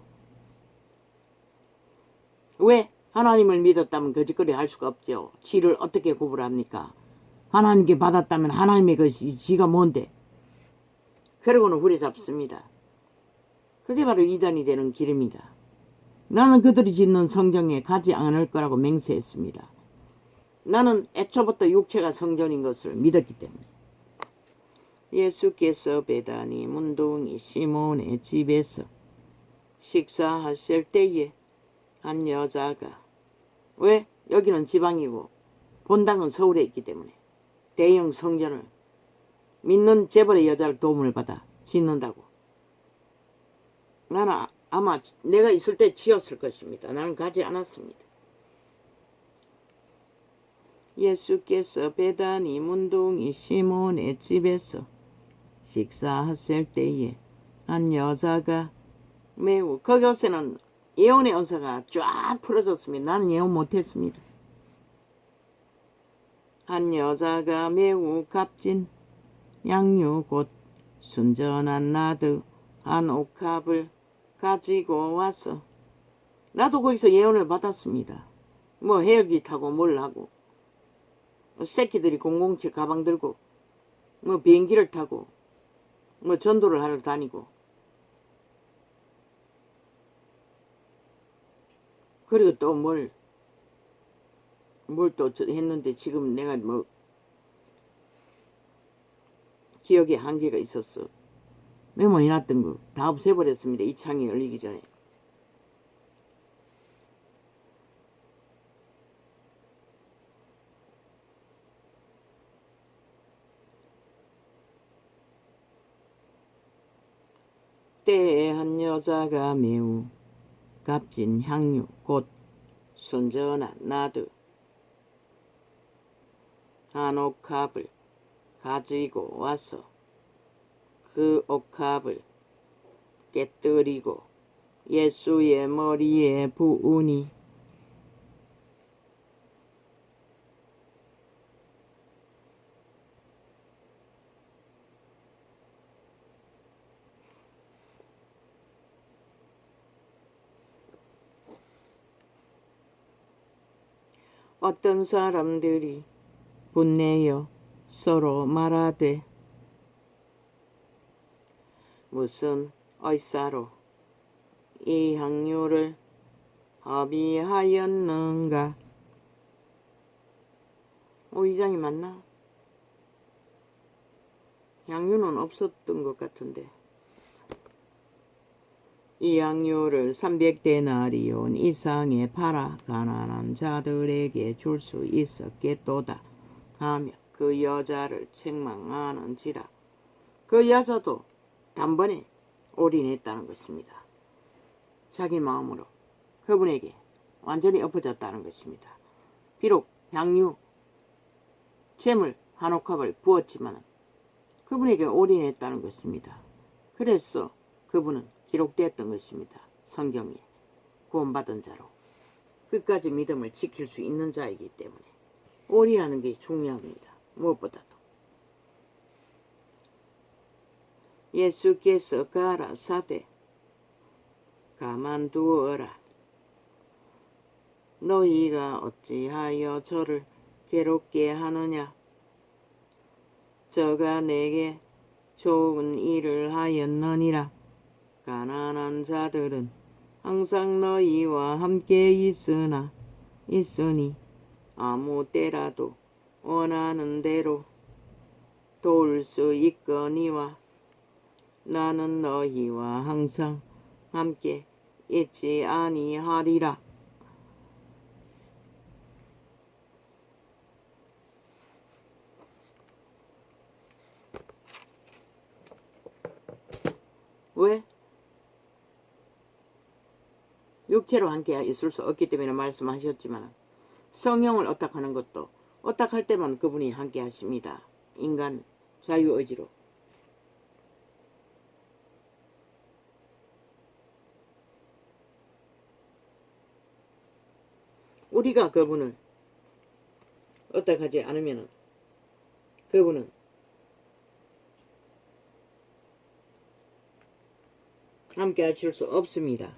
왜? 하나님을 믿었다면 거짓거리 할 수가 없죠. 지를 어떻게 구분합니까? 하나님께 받았다면 하나님의 것이 지가 뭔데? 그러고는 후려잡습니다. 그게 바로 이단이 되는 길입니다. 나는 그들이 짓는 성전에 가지 않을 거라고 맹세했습니다. 나는 애초부터 육체가 성전인 것을 믿었기 때문에. 예수께서 베다니 문둥이 시몬의 집에서 식사하실 때에 한 여자가, 왜? 여기는 지방이고 본당은 서울에 있기 때문에 대형 성전을 믿는 재벌의 여자를 도움을 받아 짓는다고. 나는 아마 내가 있을 때 지었을 것입니다. 나는 가지 않았습니다. 예수께서 베다니 문둥이 시몬의 집에서 식사하실 때에 한 여자가 매우, 거기서는 예언의 은사가 쫙 풀어졌습니다. 나는 예언 못했습니다. 한 여자가 매우 값진 양유 곧 순전한 나드 한 옥합을 가지고 와서, 나도 거기서 예언을 받았습니다. 뭐 헬기 타고 뭘 하고 새끼들이 007 가방 들고 뭐 비행기를 타고 뭐 전도를 하러 다니고, 그리고 또 뭘 또 했는데 지금 내가 뭐 기억에 한계가 있었어. 메모해놨던 거 다 없애버렸습니다. 이 창이 열리기 전에. 때에 한 여자가 매우 값진 향유 곧 순전한 나드 한 옥합을 가지고 와서 그 옥합을 깨뜨리고 예수의 머리에 부으니 어떤 사람들이 분내어 서로 말하되 무슨 의사로 이 향유를 합의하였는가? 이장이 맞나? 향유는 없었던 것 같은데. 이 향유를 300데나리온 이상에 팔아 가난한 자들에게 줄 수 있었겠도다 하며 그 여자를 책망하는지라. 그 여자도 단번에 올인했다는 것입니다. 자기 마음으로 그분에게 완전히 엎어졌다는 것입니다. 비록 향유 잼을 한 옥합을 부었지만 그분에게 올인했다는 것입니다. 그래서 그분은 기록되었던 것입니다. 성경에 구원받은 자로 끝까지 믿음을 지킬 수 있는 자이기 때문에 올인하는 게 중요합니다. 무엇보다도 예수께서 가라사대 가만두어라. 너희가 어찌하여 저를 괴롭게 하느냐? 저가 내게 좋은 일을 하였느니라. 가난한 자들은 항상 너희와 함께 있으니 아무 때라도 원하는 대로 도울 수 있거니와 나는 너희와 항상 함께 있지 아니하리라. 왜? 육체로 함께 있을 수 없기 때문에 말씀하셨지만 성령을 어탁하는 것도 어탁할 때만 그분이 함께 하십니다. 인간 자유의지로. 우리가 그분을 어떡하지 않으면 그분은 함께 하실 수 없습니다.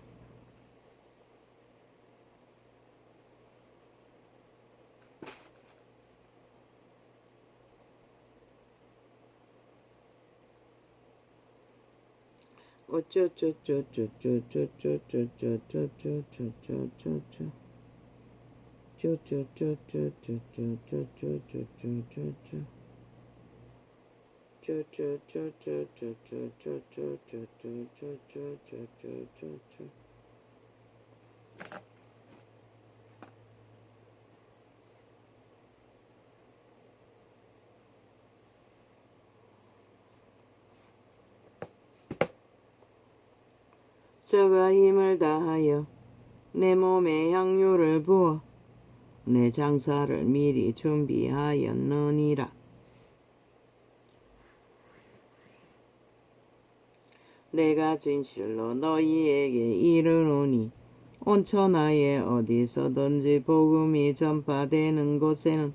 저가 힘을 다하여 내 몸에 향유를 부어 내 장사를 미리 준비하였느니라. 내가 진실로 너희에게 이르노니 온 천하에 어디서든지 복음이 전파되는 곳에는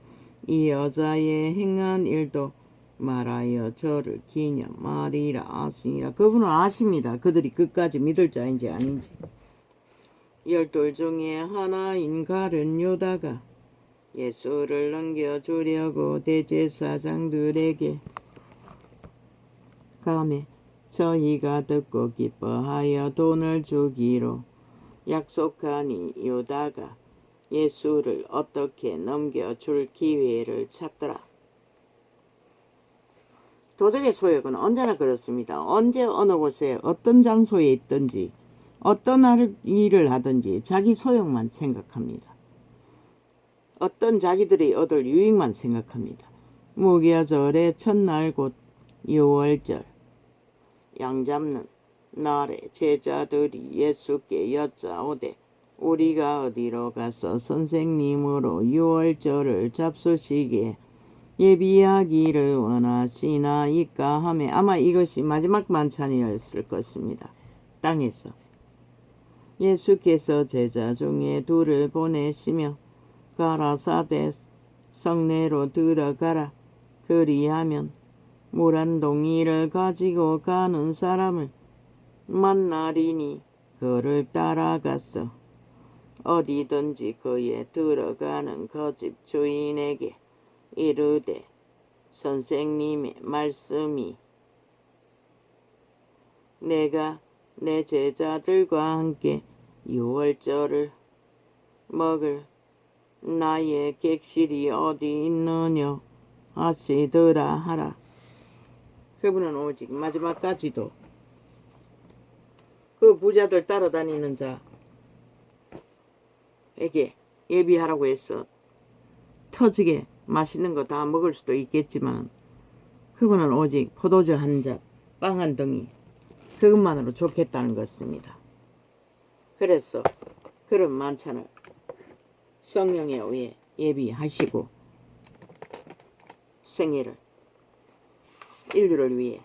이 여자의 행한 일도 말하여 저를 기념하리라 하시니라. 그분은 아십니다. 그들이 끝까지 믿을 자인지 아닌지. 12 중에 하나인 가룟 유다가 예수를 넘겨주려고 대제사장들에게 가매 저희가 듣고 기뻐하여 돈을 주기로 약속하니 유다가 예수를 어떻게 넘겨줄 기회를 찾더라. 도적의 소욕은 언제나 그렇습니다. 언제 어느 곳에 어떤 장소에 있든지 어떤 일을 하든지 자기 소욕만 생각합니다. 어떤 자기들이 얻을 유익만 생각합니다. 무교절의 첫날 곧 6월절 양 잡는 날에 제자들이 예수께 여짜오되 우리가 어디로 가서 선생님으로 6월절을 잡수시게 예비하기를 원하시나이까 하매 아마 이것이 마지막 만찬이었을 것입니다. 땅에서 예수께서 제자 중에 둘을 보내시며 가라사대 성내로 들어가라. 그리하면 물 한 동이를 가지고 가는 사람을 만나리니 그를 따라갔어. 어디든지 그에 들어가는 그 집 주인에게 이르되 선생님의 말씀이 내가 내 제자들과 함께 유월절을 먹을 나의 객실이 어디 있느냐 하시더라 하라. 그분은 오직 마지막까지도 그 부자들 따라다니는 자에게 예비하라고 했어. 터지게 맛있는 거 다 먹을 수도 있겠지만 그분은 오직 포도주 한 잔, 빵 한 덩이 그것만으로 좋겠다는 것입니다. 그래서 그런 만찬을 성령에 의해 예비하시고 생애를 인류를 위해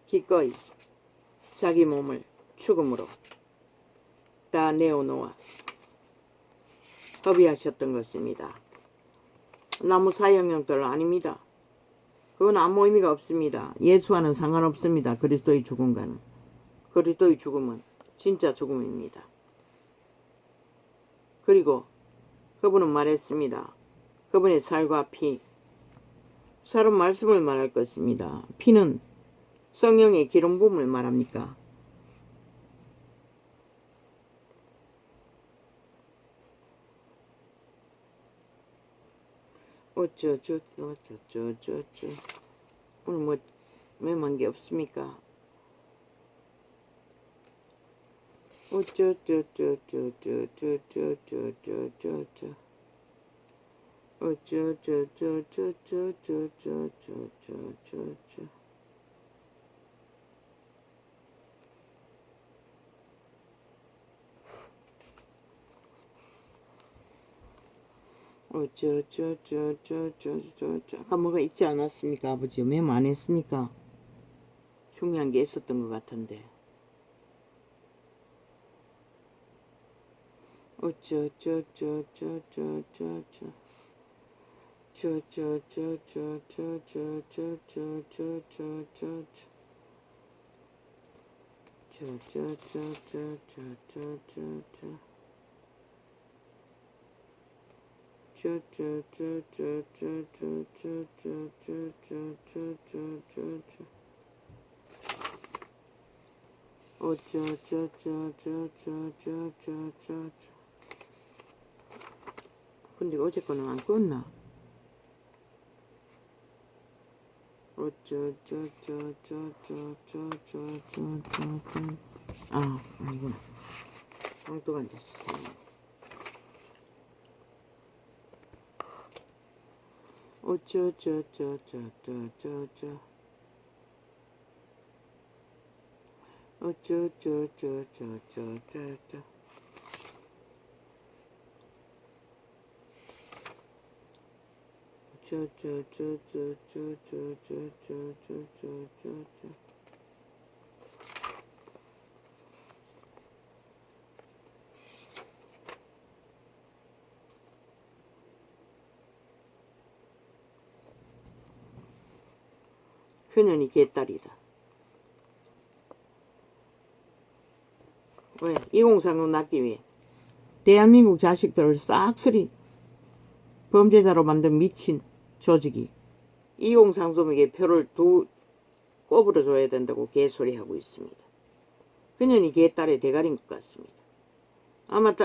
기꺼이 자기 몸을 죽음으로 다 내어놓아 허비하셨던 것입니다. 나무 사형형들 아닙니다. 그건 아무 의미가 없습니다. 예수와는 상관없습니다. 그리스도의 죽음과는. 그리스도의 죽음은 진짜 죽음입니다. 그리고 그분은 말했습니다. 그분의 살과 피, 살은 말씀을 말할 것입니다. 피는 성령의 기름 부음을 말합니까? 어쩌 오늘 뭐 매만 게 없습니까? 어쩌 아까 뭐가 있지 않았습니까? 아버지 메모 안 했습니까? 중요한 게 있었던 것 같은데. 근데 어제 거는 안 껐나? 아니구나. 엉뚱한 데 쓰네. 그년이 개딸이다. 왜? 2030 낳기 위해 대한민국 자식들을 싹쓸이 범죄자로 만든 미친 조직이 2030에게 표를 꼽으러 줘야 된다고 개소리하고 있습니다. 그년이 개딸의 대가리인 것 같습니다. 아마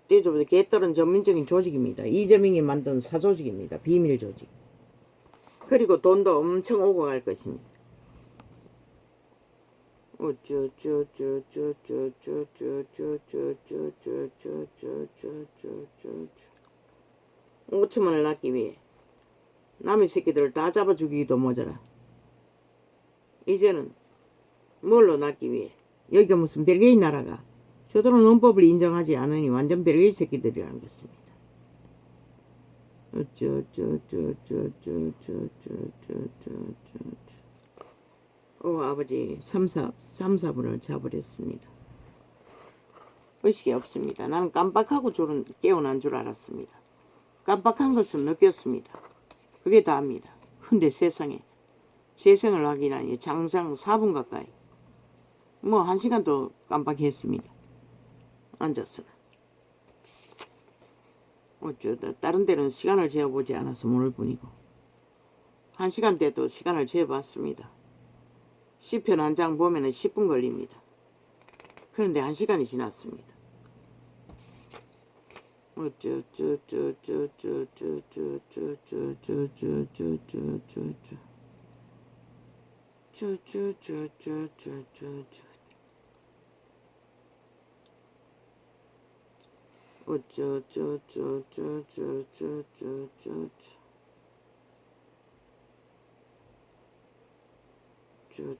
떼줘보세요. 개딸은 전민적인 조직입니다. 이재명이 만든 사조직입니다. 비밀 조직. 그리고 돈도 엄청 오고 갈 것입니다. 5천만을 낳기 위해 남의 새끼들을 다 잡아 죽이기도 모자라. 이제는 뭘로 낳기 위해 여기가 무슨 별개의 나라가 저들은 헌법을 인정하지 않으니 완전 별개의 새끼들이라는 것입니다. 아버지 3, 4분을 자버렸습니다. 의식이 없습니다. 나는 깜빡하고 깨어난 줄 알았습니다. 깜빡한 것은 느꼈습니다. 그게 다입니다. 근데 세상에 재생을 하기라니 장상 4분 가까이 1시간도 깜빡했습니다. 앉았으나 다른 데는 시간을 재어보지 않아서 모를 뿐이고 1시간 때도 시간을 재어봤습니다. 시편 한 장 보면 10분 걸립니다. 그런데 1시간이 지났습니다.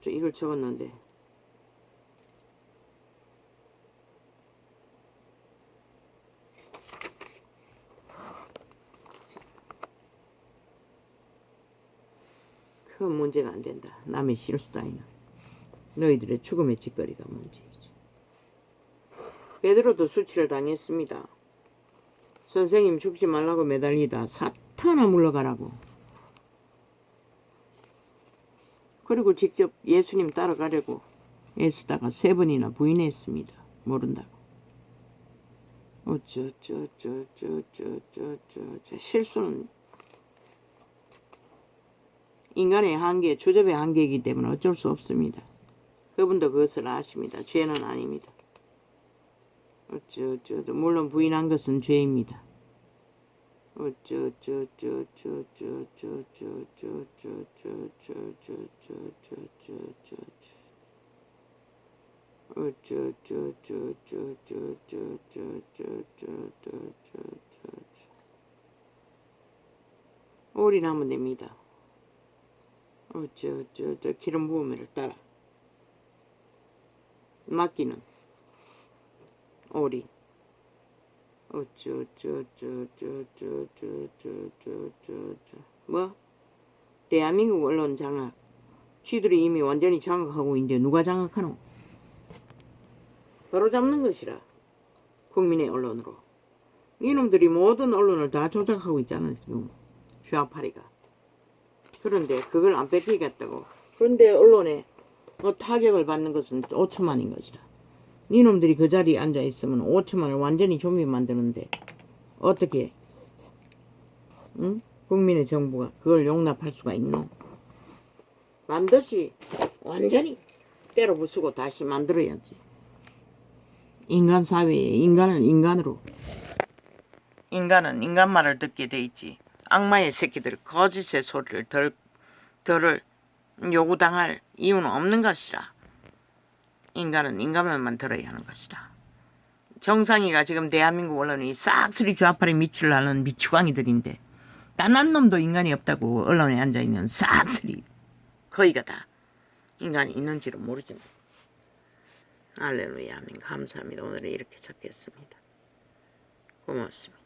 이걸 적었는데 그건 문제가 안 된다. 남의 실수 따위는 너희들의 죽음의 짓거리가 문제이지. 베드로도 수치를 당했습니다. 선생님 죽지 말라고 매달리다 사탄아 물러가라고. 그리고 직접 예수님 따라가려고 애쓰다가 3번이나 부인했습니다. 모른다고. 실수는 인간의 한계, 주접의 한계이기 때문에 어쩔 수 없습니다. 그분도 그것을 아십니다. 죄는 아닙니다. 물론 부인한 것은 죄입니다. 올인하면 됩니다. 기름 부음을 따라 맡기는 올인. 뭐? 대한민국 언론 장악. 쥐들이 이미 완전히 장악하고 있는데 누가 장악하노? 바로 잡는 것이라. 국민의 언론으로. 이놈들이 모든 언론을 다 조작하고 있잖아 지금. 슈아파리가. 그런데 그걸 안 뺏기겠다고. 그런데 언론에 타격을 받는 것은 5천만인 것이다. 이놈들이 그 자리에 앉아있으면 5천만을 완전히 좀비 만드는데 어떻게 응? 국민의 정부가 그걸 용납할 수가 있노? 반드시 완전히 때려 부수고 다시 만들어야지. 인간 사회에 인간은 인간으로, 인간은 인간 말을 듣게 돼 있지. 악마의 새끼들 거짓의 소리를 덜을 요구당할 이유는 없는 것이라. 인간은 인간말만 들어야 하는 것이라. 정상이가 지금 대한민국 언론이 싹쓸이 좌파리 미치를 하는 미추광이들인데 단 한 놈도 인간이 없다고 언론에 앉아있는 싹쓸이 거의가 다 인간이 있는지를 모르지만. 할렐루야 아멘. 감사합니다. 오늘은 이렇게 적겠습니다. 고맙습니다.